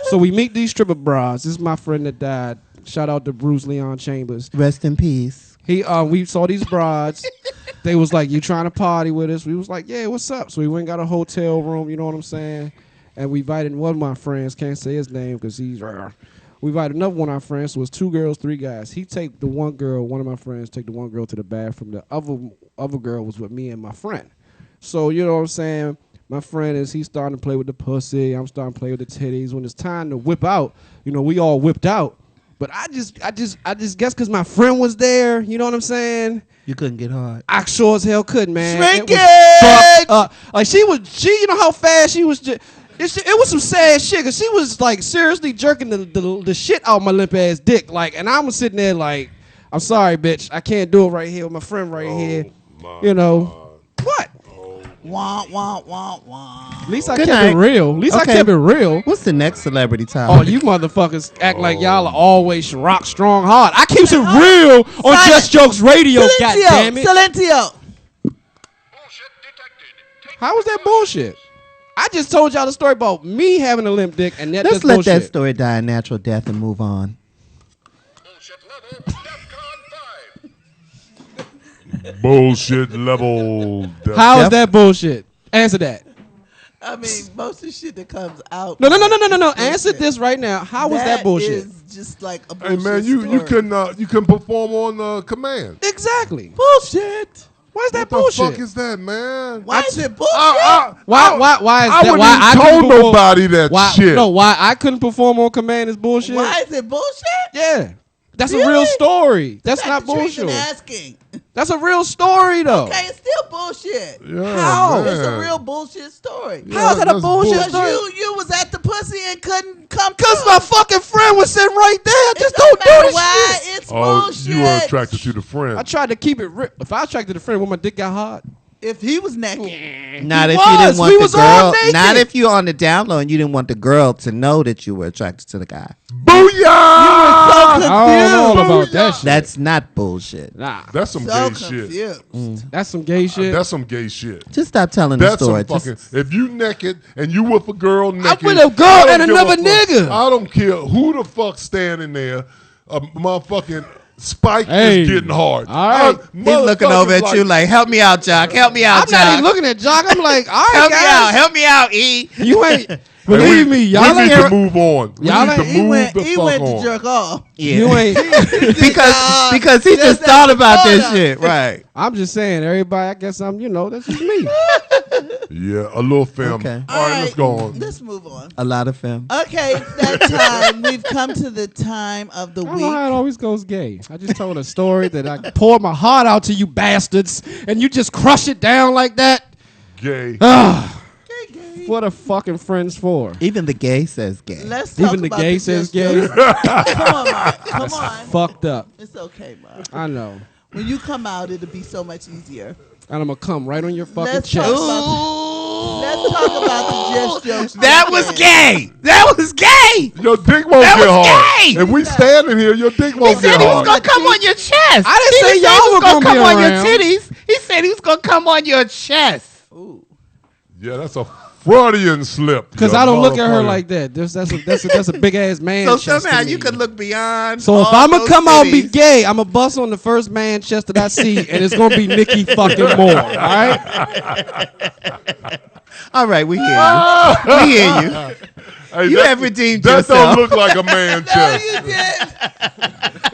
So we meet these stripper bras. This is my friend that died. Shout out to Bruce Leon Chambers. Rest in peace. We saw these broads. They was like, "You trying to party with us?" We was like, "Yeah, what's up?" So we went and got a hotel room. You know what I'm saying? And we invited one of my friends. Can't say his name because he's. We invited another one of our friends. So it was 2 girls, 3 guys. He take the one girl. One of my friends take the one girl to the bathroom. The other girl was with me and my friend. So you know what I'm saying? My friend he's starting to play with the pussy. I'm starting to play with the titties. When it's time to whip out, you know, we all whipped out. But I just guess because my friend was there. You know what I'm saying? You couldn't get hard. I sure as hell could, man. Shrinkage! It was fucked up. Like you know how fast she was. It was some sad shit because she was like seriously jerking the shit out my limp ass dick. Like, and I was sitting there like, I'm sorry, bitch, I can't do it right here with my friend right here. My You know what? Wah, wah, wah, wah. At least I Good kept night. it real. At least I Okay. kept it real. What's the next celebrity Oh, topic? you motherfuckers act like y'all are always rock strong hard. I keeps it real on Just Jokes Radio. Goddammit. Silentio. How was that bullshit? I just told y'all the story about me having a limp dick, and Let's that's let bullshit. that story die a natural death and move on. Bullshit level. How is that bullshit? Answer that. I mean, most of the shit that comes out. No. Answer this right now. How was that bullshit? Is just like a Hey bullshit man, you can perform on command. Exactly. bullshit. Why is that What bullshit? the fuck is that, man? Why is it bullshit? Why is I that? wouldn't Why even I told couldn't perform- nobody that why, shit. No, why I couldn't perform on command is bullshit. Why is it bullshit? Yeah, that's a Really? real story. That's Back not to treason bullshit. asking. That's a real story though. Okay, it's still bullshit. Yeah, How? man. It's a real bullshit story. How is that a that's bullshit bullshit. story? Because you was at the pussy and couldn't come Cause through. my fucking friend was sitting right there. It Just don't don't do matter this why. shit. It's Oh, bullshit. you were attracted to the friend. I tried to keep it real. If I attracted a friend when my dick got hard, If he was naked. Not He if you was. didn't want We the was all girl. naked. Not if you're on the down low and you didn't want the girl to know that you were attracted to the guy. Booyah! I don't know all about that shit. That's not bullshit. Nah, That's some So gay shit. confused. that's some gay shit. That's some gay shit. Just stop telling the That's story. some fucking. If you naked and you with a girl naked, with a girl I don't and give a another fuck. nigga. I don't care who the fuck standing there. A motherfucking Spike Hey. is getting hard. All right. He's looking over at you like, help me out, Jock. Help me out, I'm not even Jock. looking at Jock. I'm like, all right, Help me guys. out. Help me out, E. You ain't. Hey, Believe me, y'all we need ain't. to move on. We Y'all need to ain't- He move went, the he fuck went on. to jerk off. Yeah. You ain't. because he just thought about this shit. Right. I'm just saying, everybody. I guess I'm. That's just me. Yeah, a little film. Okay. All right, let's go on. Let's move on. A lot of film. Okay, it's that time. We've come to the time of the I don't know how it week. always goes gay. I just told a story that I poured my heart out to you bastards, and you just crush it down like that. Gay. Ah, Gay, gay. what are fucking friends for? Even the gay says gay. Let's talk Even the about gay says just gay. jokes. Come on, Mark. Come on. Fucked up. It's okay, Mark. I know. When you come out, it'll be so much easier. And I'm gonna come right on your fucking Let's chest. Let's talk about the just jokes. That was gay. That was gay. Your dick won't That get was hard. gay. If we standing here, your dick He won't said get he was hard. gonna come on your chest. I didn't say He y'all he were was gonna gonna come be on around. your titties. He said he was gonna come on your chest. Ooh. Yeah, that's a Freudian slip. Because you I don't look at her motherfucker. like that. That's a big ass man. So chest somehow to me. you could look beyond. So if all I'm those gonna come out and be titties. gay, I'm gonna bust on the first man chest that I see, and it's gonna be Niki fucking Moore. All right. All right, we hear you. We hear you. Hey, You that- have redeemed That yourself. don't look like a man No, chest. you did.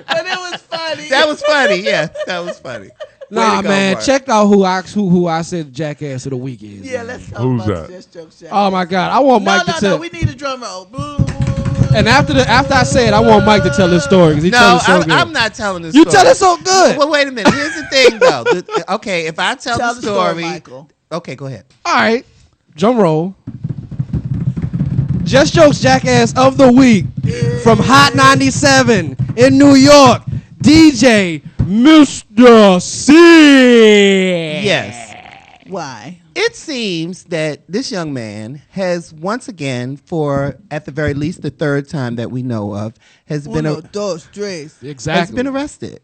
But it was funny. That was funny. Yeah, that was funny. Way Nah, to go, man. Mark. Check out who I said jackass of the week is. Yeah, man. let's talk Who's about that? the just jokes. Jack. Oh my God, I want Mike to No, tell. we need a drum roll. And after I say it, I want Mike to tell his story because he No, tells it so good. I'm not telling this You story. tell it so good. Well, wait a minute. Here's the thing, though. Okay, if I tell Tell the the story, story. Michael. Okay, go ahead. All right, drum roll. Just Jokes Jackass of the Week from Hot 97 in New York, DJ Mr. C. Yes. Why? It seems that this young man has once again, for at the very least the third time that we know of, has been Uno, dos, tres. Exactly. arrested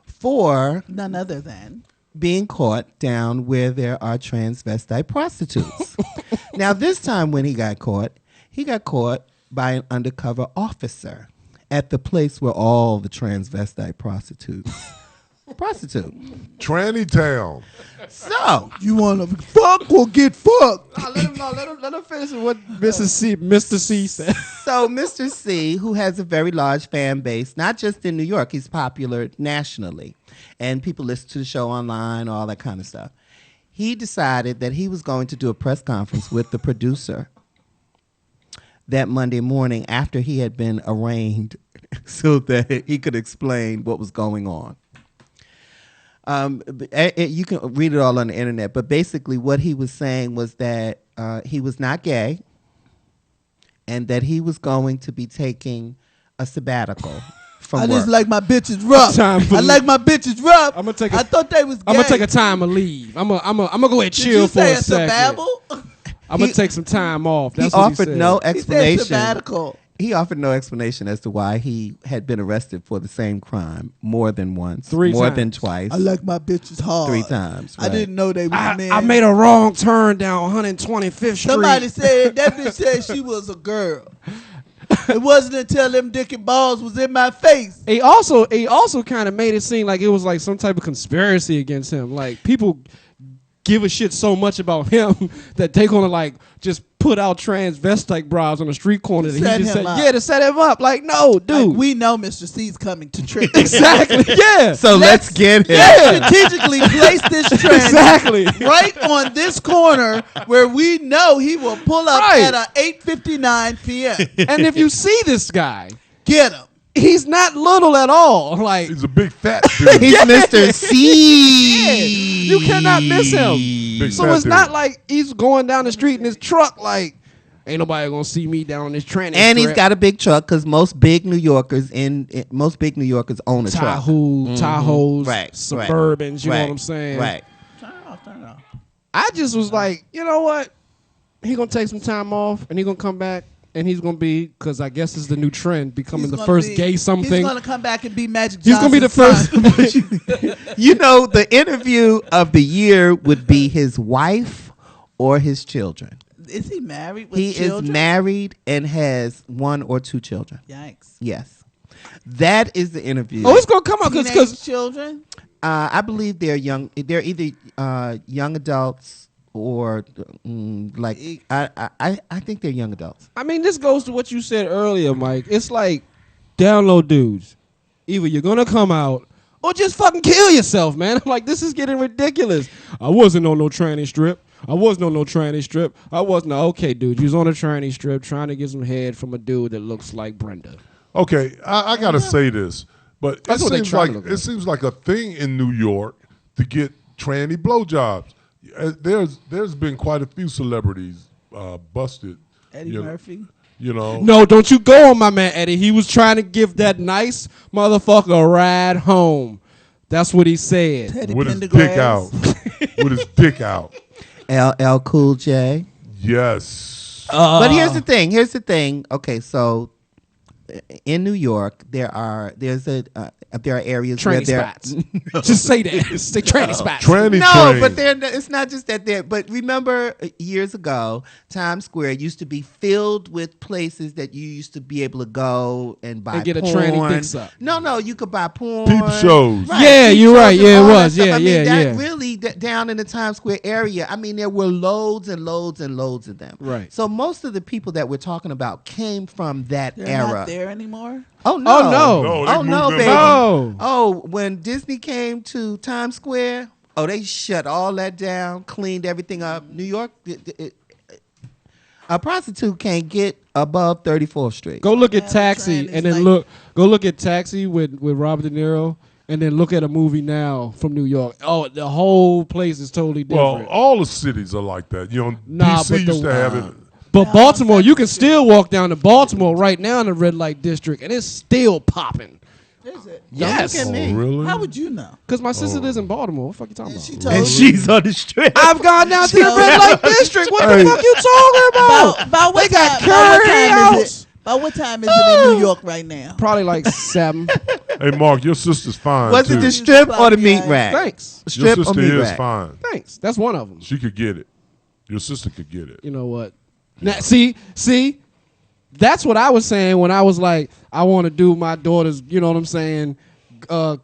for None other than. being caught down where there are transvestite prostitutes. Now, this time when he got caught by an undercover officer at the place where all the transvestite prostitute. Tranny Town. So, You want to fuck or get fucked? Let him finish with what Mr. C said. So Mr. C, who has a very large fan base, not just in New York, he's popular nationally, and people listen to the show online, all that kind of stuff. He decided that he was going to do a press conference with the producer that Monday morning after he had been arraigned so that he could explain what was going on. You can read it all on the internet, but basically what he was saying was that he was not gay and that he was going to be taking a sabbatical from I work. just like my bitches rough. Time for I like my bitches rough. I'ma take I thought they was gay. I'm gonna take a time of leave. I'm gonna go ahead and Did chill you for say a a second. sabbatical? I'm gonna He- take some time off. he That's what offered he said. no He said explanation. sabbatical. He offered no explanation as to why he had been arrested for the same crime more than once, Three more times. than twice, I like my bitches hard. 3 times. I right. didn't know they was men. I made a wrong turn down 125th Street. Somebody said that bitch said she was a girl. It wasn't until them dick and balls was in my face. He also kind of made it seem like it was like some type of conspiracy against him. Like people give a shit so much about him that they gonna like just put out transvestite bras on the street corner. That he just said, yeah, to set him up. Like, no, dude. Like, we know Mr. C's coming to trick. Exactly. Yeah. So let's get him. Let's strategically place this trend Exactly. right on this corner where we know he will pull up Right. at 8:59 p.m. And if you see this guy, Get him. he's not little at all. Like, He's a big fat dude. He's Mr. C. you cannot miss him. Big So fat it's dude. not like he's going down the street in his truck like, ain't nobody gonna see me down on this tranny And he's strip. got a big truck because most big New Yorkers own a truck. Tahoes, Right, Suburbans, you know what I'm saying? Right. Turn it off. Turn it off. I just was like, you know what? He gonna take some time off and he gonna come back and he's gonna be, because I guess it's the new trend, becoming He's the gonna first be- gay something. He's gonna come back and be Magic He's gonna be the Johnson's first. son. You know, the interview of the year would be his wife or his children. Is he married with He children? is married and has 1 or 2 children. Yikes. Yes. That is the interview. Oh, it's gonna come out Teenage because children? I believe they're young. They're either young adults or I think they're young adults. I mean, this goes to what you said earlier, Mike. It's like download dudes. Either you're gonna come out or just fucking kill yourself, man. I'm like, this is getting ridiculous. I wasn't on no tranny strip. I wasn't on no tranny strip. I wasn't. Okay, dude, you was on a tranny strip trying to get some head from a dude that looks like Brenda. Okay, I gotta say this, but That's what they try to look like. it seems like a thing in New York to get tranny blowjobs. There's been quite a few celebrities busted. Eddie you know- Murphy? You know, No, don't you go on my man Eddie. He was trying to give that nice motherfucker a ride home. That's what he said. Teddy with his dick Pendergrass? out, with his dick out. LL Cool J. Yes. But here's the thing. Okay, so in New York, there are areas Tranny where there spots. Just say that. Say tranny spots. Tranny No, train. but it's not just that there. But remember, years ago, Times Square used to be filled with places that you used to be able to go and buy And get a porn. tranny dick suck. No, you could buy porn. Peep shows. Yeah, peep you're shows right. and Yeah, it all that was. stuff. Yeah, I mean, yeah, that yeah. really down in the Times Square area. I mean, there were loads and loads and loads of them. Right. So most of the people that we're talking about came from that They're era. not there anymore? Oh no! Oh, no. No, they Oh no, moved them baby! No. Oh, when Disney came to Times Square, they shut all that down, cleaned everything up. New York, a prostitute can't get above 34th Street. Go look at Yeah, Taxi trannies and then like- go look at Taxi with Robert De Niro and then look at a movie now from New York. Oh, the whole place is totally Well, different. all the cities are like that. You know, Nah, DC but used to have it. But No, Baltimore, you that's can still walk down to Baltimore right now in the red light district and it's still popping. Is it? Yes. Look at Oh, me. really? How would you know? Because my sister lives in Baltimore. What the fuck you talking And about? she told And you. she's on the strip. I've gone down to the So- red light district. What Hey. the fuck you talking about? About what They got time? About what curry time is outs. it? About what time is it in New York right now? Probably like 7. Hey, Mark, your sister's fine Was too. it the strip or the meat Yeah. rack? Thanks. Your Strip or sister meat is rack? fine. Thanks. That's one of them. She could get it. Your sister could get it. You know what? Now, see, that's what I was saying when I was like, I want to do my daughter's, you know what I'm saying,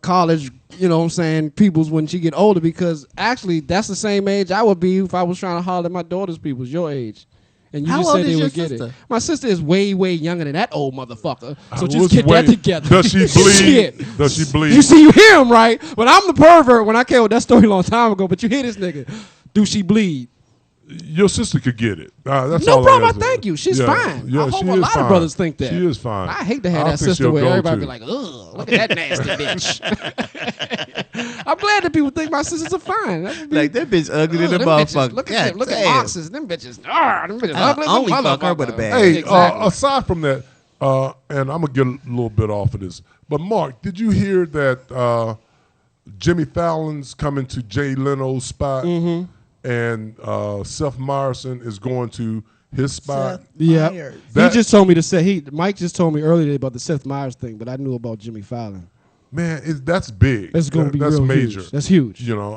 college, you know what I'm saying, people's when she get older, because actually that's the same age I would be if I was trying to holler at my daughter's people's, your age. And you How just old said is they your would get sister? it. My sister is way, way younger than that old motherfucker. So I just was get that waiting- together. Does she bleed? Shit. Does she bleed? You see, you hear him, right? But I'm the pervert when I came with that story a long time ago. But you hear this nigga. Do she bleed? Your sister could get it. That's No all problem. I gotta say. thank you. She's Yeah, fine. Yeah, I hope she a is lot fine. of brothers think that. She is fine. I hate to have I that think sister she'll where go everybody to. be like, ugh, look at that nasty bitch. I'm glad that people think my sisters are fine. That would be, Like that bitch ugly than the them bitches, motherfucker. look God at them. Look at damn. boxes. Them bitches. Them bitches I'll ugly. only as a fuck her with a motherfucker. bag. Hey, Exactly. aside from that, and I'm gonna get a little bit off of this, but Mark, did you hear that Jimmy Fallon's coming to Jay Leno's spot, and Seth Meyerson is going to his spot? Seth Yeah. Meyers. That- He just told me to say Mike just told me earlier today about the Seth Meyers thing, but I knew about Jimmy Fallon. Man, that's big. That's going to be that's real major. huge. That's huge. You know,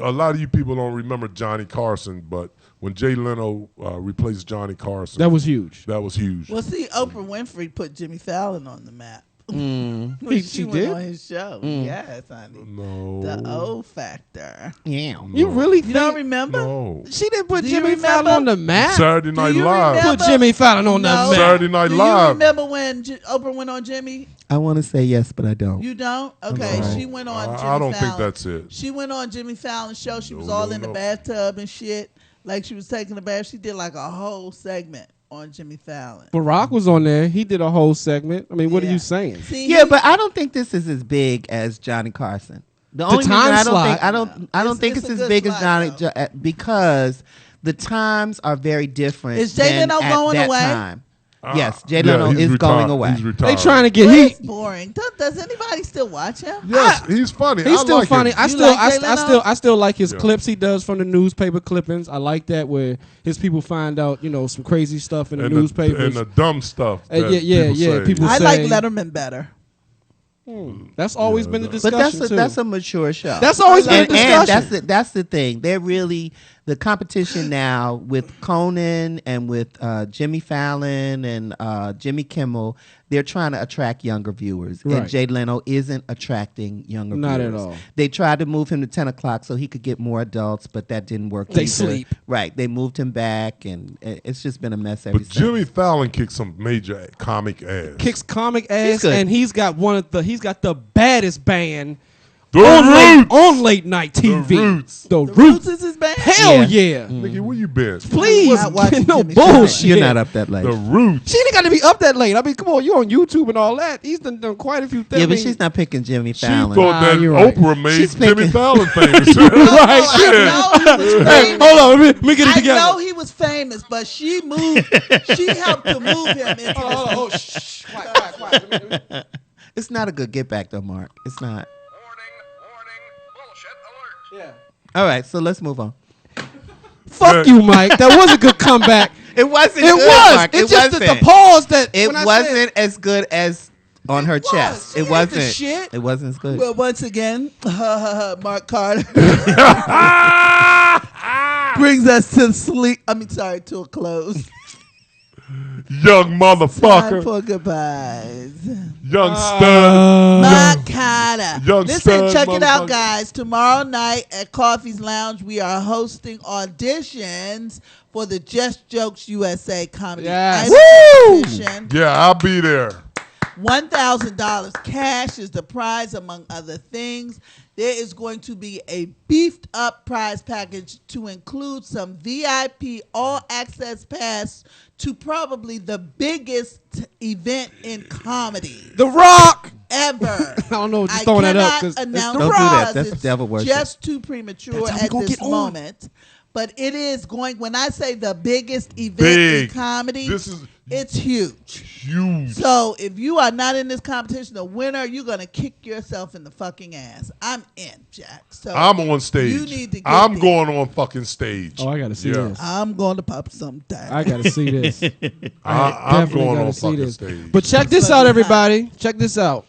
a lot of you people don't remember Johnny Carson, but when Jay Leno replaced Johnny Carson. That was huge. That was huge. Well, see, Oprah Winfrey put Jimmy Fallon on the map. When She went did? on his show. Yes, honey. No. The O Factor. Yeah. You really You think don't remember? No. she didn't put Do you Jimmy Fallon remember? on the map? Saturday Night you Live. remember? Put Jimmy Fallon on the No. map. Saturday Night Do Live. you remember when Oprah went on Jimmy? I want to say yes, but I don't. You don't? Okay, No. she went on Jimmy I don't Fallon. think that's it. She went on Jimmy Fallon's show. She was No, all no, in the no. bathtub and shit. Like she was taking a bath. She did like a whole segment on Jimmy Fallon. Barack was on there. He did a whole segment. I mean, what are Yeah. you saying? See, Yeah, but I don't think this is as big as Johnny Carson. The only reason time I don't slot. think I don't think It's it's a as good big as slot, Johnny though. because the times are very different. Is Jay than Leno at going that away? Time. Yes, Jay Leno he's is retired. going away. He's retired. They trying to get Well, heat. it's boring. Does anybody still watch him? Yes, he's funny. He's I still like funny. him. I You still, like I, Jay st- I Leno? still, I still like his Yeah. clips he does from the newspaper clippings. I like that where his people find out, some crazy stuff in the and newspapers. and the dumb stuff. Yeah, that yeah, people yeah, say. people- I say- like Letterman better. That's always been the But discussion that's too. a mature show. That's always been a and discussion. that's the thing. They're really the competition now with Conan and with Jimmy Fallon and Jimmy Kimmel. They're trying to attract younger viewers, Right. and Jay Leno isn't attracting younger Not at viewers. all. They tried to move him to 10 o'clock so he could get more adults, but that didn't work. They either. sleep. Right. They moved him back, and it's just been a mess ever But since. Jimmy Fallon kicked some major comic ass. Kicks comic ass, good. and he's got he's got the baddest band The Roots. on late night TV. Roots. The The Roots. Roots is his band. Hell yeah. Nigga, where you been? Please, I'm not watching no Jimmy Fallon. bullshit. You're not up that late. The Roots. She ain't got to be up that late. I mean, come on, you on YouTube and all that. He's done quite a few things. Yeah, but she's not picking Jimmy She Fallon. thought that you're right. Oprah made She's Jimmy picking- Fallon famous. I Right. know he was Hey, famous. hold on, let me get it I together. know he was famous, but she helped to move him into Hold on, hold on. Shh, quiet. Let me- It's not a good get back though, Mark. It's not. Warning, bullshit alert. Yeah. All right, so let's move on. Fuck you, Mike. That was a good comeback. It wasn't. It good, was. Mark. It's It just wasn't. that the pause that It when I wasn't said- as good as on her was. chest. She It ain't wasn't. the shit. It wasn't as good. Well, once again, Mark Carter brings us to to a close. Young Time motherfucker. for goodbyes. Young stud. Mark Carter. Young Listen, stud check it out, motherfucker. guys. Tomorrow night at Coffee's Lounge, we are hosting auditions for the Just Jokes USA Comedy Yes. Idol competition. Yeah, I'll be there. $1,000 cash is the prize, among other things. There is going to be a beefed up prize package to include some VIP all access pass to probably the biggest event in comedy The Rock. ever. I don't know, just throwing that up, 'cause it's announce The Don't do Rock. that. That's it's devil worship. just too premature That's how we at gonna this get on. moment. But it is going. When I say the biggest event Big. in comedy, This is it's huge. huge. So if you are not in this competition, the winner, you're gonna kick yourself in the fucking ass. I'm in, Jack. So I'm on stage. You need to get I'm there. going on fucking stage. Oh, I gotta see Yeah. this. I'm going to pop some down. I gotta see this. I'm Definitely going gotta on see fucking this. stage. But check this out, everybody. Check this out.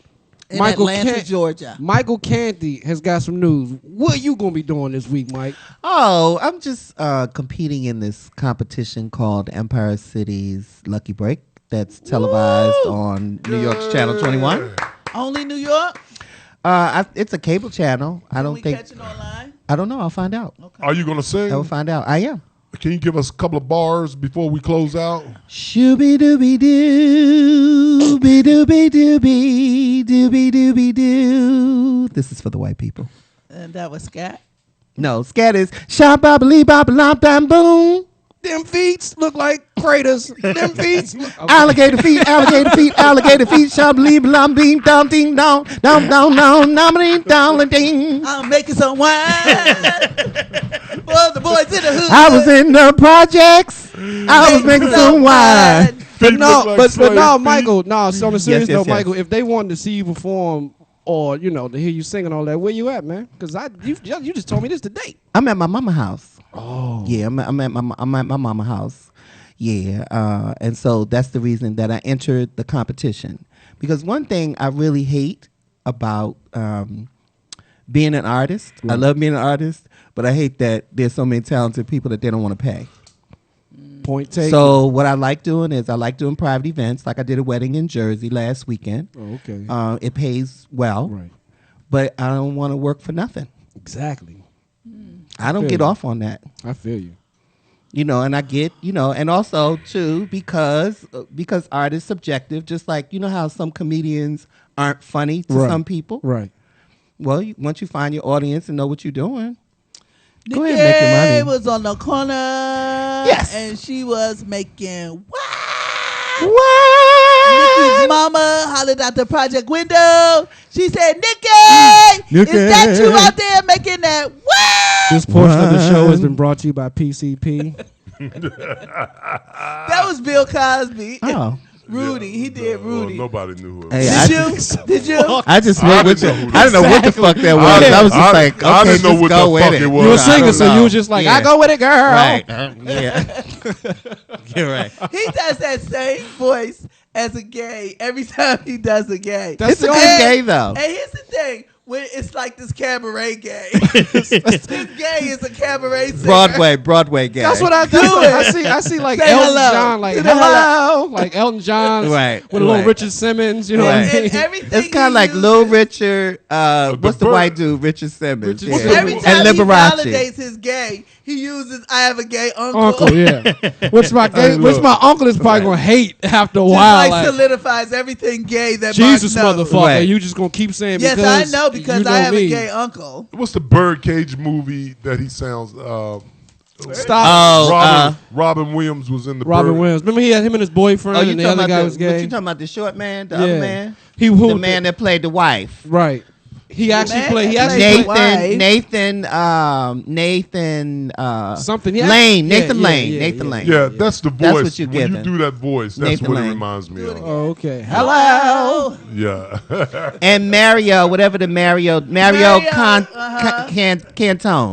in Atlanta, Georgia. Michael Candy has got some news. What are you gonna be doing this week, Mike? Oh, I'm just competing in this competition called Empire City's Lucky Break. That's televised on New York's Channel 21. Only New York. It's a cable channel. I Can don't we think. catch it online? I don't know. I'll find out. Okay. Are you going to sing? I will find out. I am. Can you give us a couple of bars before we close out? Shooby dooby doo, be dooby dooby, dooby dooby doo. This is for the white people. And that was Scat. No, scat is shop bobbly bobblop dam boom. Them feet look like craters. Them feet. Alligator feet, alligator feet, alligator feet. Shop leave lum beam dum ding dong, dum dum dum dum ding dong ding. I'm making some wine for the boys in the hood. I was in the projects. I was making some wine. But Feet no, look like but slave no, feet. Michael. No, so on a serious yes, note, yes. Michael, if they wanted to see you perform or to hear you sing and all that, where you at, man? Because you just told me this today. I'm at my mama house. Oh, Yeah, I'm at my mama house. Yeah, and so that's the reason that I entered the competition. Because one thing I really hate about being an artist, I love being an artist, but I hate that there's so many talented people that they don't want to pay. Point taken. So what I like doing is I like doing private events. Like I did a wedding in Jersey last weekend. Oh, okay. It pays well, Right. but I don't want to work for nothing. Exactly. I don't feel get you. off on that. I feel you. And I get, and also too because art is subjective. Just like how some comedians aren't funny to some people. Right. Well, once you find your audience and know what you're doing, go Niki ahead and make your money. was on the corner. Yes. And she was making What? Nikki's mama hollered out the project window. She said, Nikki, is that you out there making that what? This portion of the show has been brought to you by PCP. That was Bill Cosby. Oh. Rudy. He did Rudy. Well, nobody knew who it was. Hey, Did you? I just I went with didn't it. know who I didn't know what the fuck that was. I was just like, okay, I didn't know just what go the with fuck it. it was. You were I singing, don't so know. you were just like, Yeah. I go with it, girl. Right. Yeah. You're right. He does that same voice as a gay every time he does a gay. It's a good gay though. And here's the thing. When it's like this cabaret gay. This gay is a cabaret singer. Broadway gay. That's what I do. I see like Say Elton hello John, like to the hello, like Elton John, Right, with a little right. Richard Simmons. You know what I Right. mean? And everything It's kind of he like uses- Lil Richard. What's the bird. white dude? Richard Simmons. Richard Yeah. Every Simmons. time And he Liberace. validates his gay, he uses "I have a gay uncle." Uncle, yeah. Which my look. uncle is probably gonna hate after a Just while. like Like, solidifies everything gay that Jesus, Mark knows. motherfucker, Right. you just gonna keep saying Yes, because I know because you know I have me. a gay uncle. What's the Birdcage movie that he sounds? Stop. Robin Williams was in the Robin Bird. Williams. Remember he had him and his boyfriend, Oh, you and the talking other about guy was what gay. you talking about? The short man, the Yeah. other man, He the man that played the wife. right. He actually man played. He that actually played played wife. Nathan, something. Lane, Yeah, Nathan yeah, Lane, yeah, Nathan yeah. Lane. Yeah, that's the voice. That's what you're when you giving. do that voice, that's Nathan what it Lane. reminds me of. Oh, okay. Hello. Yeah. And Mario, whatever the Mario Mario, Cantone.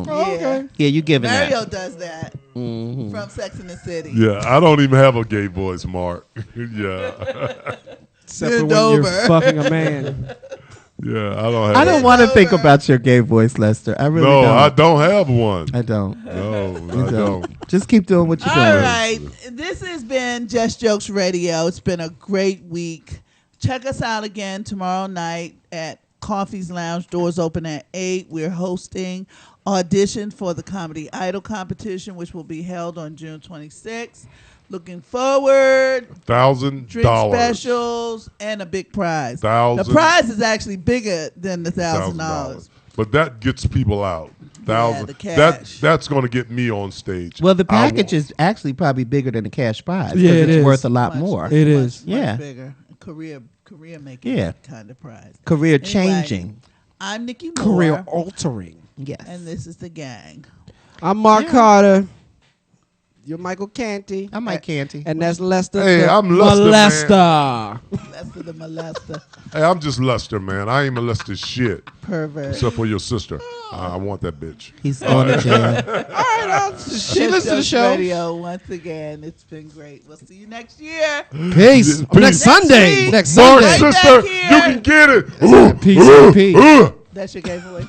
Oh, okay. Yeah, you giving Mario that. does that Mhm. from Sex and the City. Yeah, I don't even have a gay voice, Mark. Yeah. Except for Bend when you're over. fucking a man. Yeah, I don't have I don't a- want to think over. about your gay voice, Lester. I really No, don't. I don't have one. I don't. No, You I don't. Just keep doing what you're All doing. right. This has been Just Jokes Radio. It's been a great week. Check us out again tomorrow night at Coffee's Lounge. Doors open at 8. We're hosting audition for the Comedy Idol competition, which will be held on June 26th. Looking forward. Drink $1,000. specials and a big prize. $1,000. The prize is actually bigger than the $1,000. $1,000. But that gets people out. the cash. That's going to get me on stage. Well, the I won't. package is actually probably bigger than the cash prize. 'cause Yeah, it it's is. worth a lot Much- more. It is. Much Yeah. bigger. Career making Yeah. kind of prize. Career Anyway, changing. I'm Niki Moore. Career altering. Yes. And this is the gang. I'm Mark Yeah. Carter. You're Michael Canty. I'm Mike Canty. And that's Lester. Hey, the I'm Lester, Molester. Lester the molester. Hey, I'm just Lester, man. I ain't molested shit. Pervert. Except for your sister. I want that bitch. He's on the jail. All right, she Just listens to the Jokes show. Radio once again. It's been great. We'll see you next year. Peace. Peace. Next Sunday. week. Next Mark, Sunday. Right sister, back here. you can get it. PCP. That's your gay voice.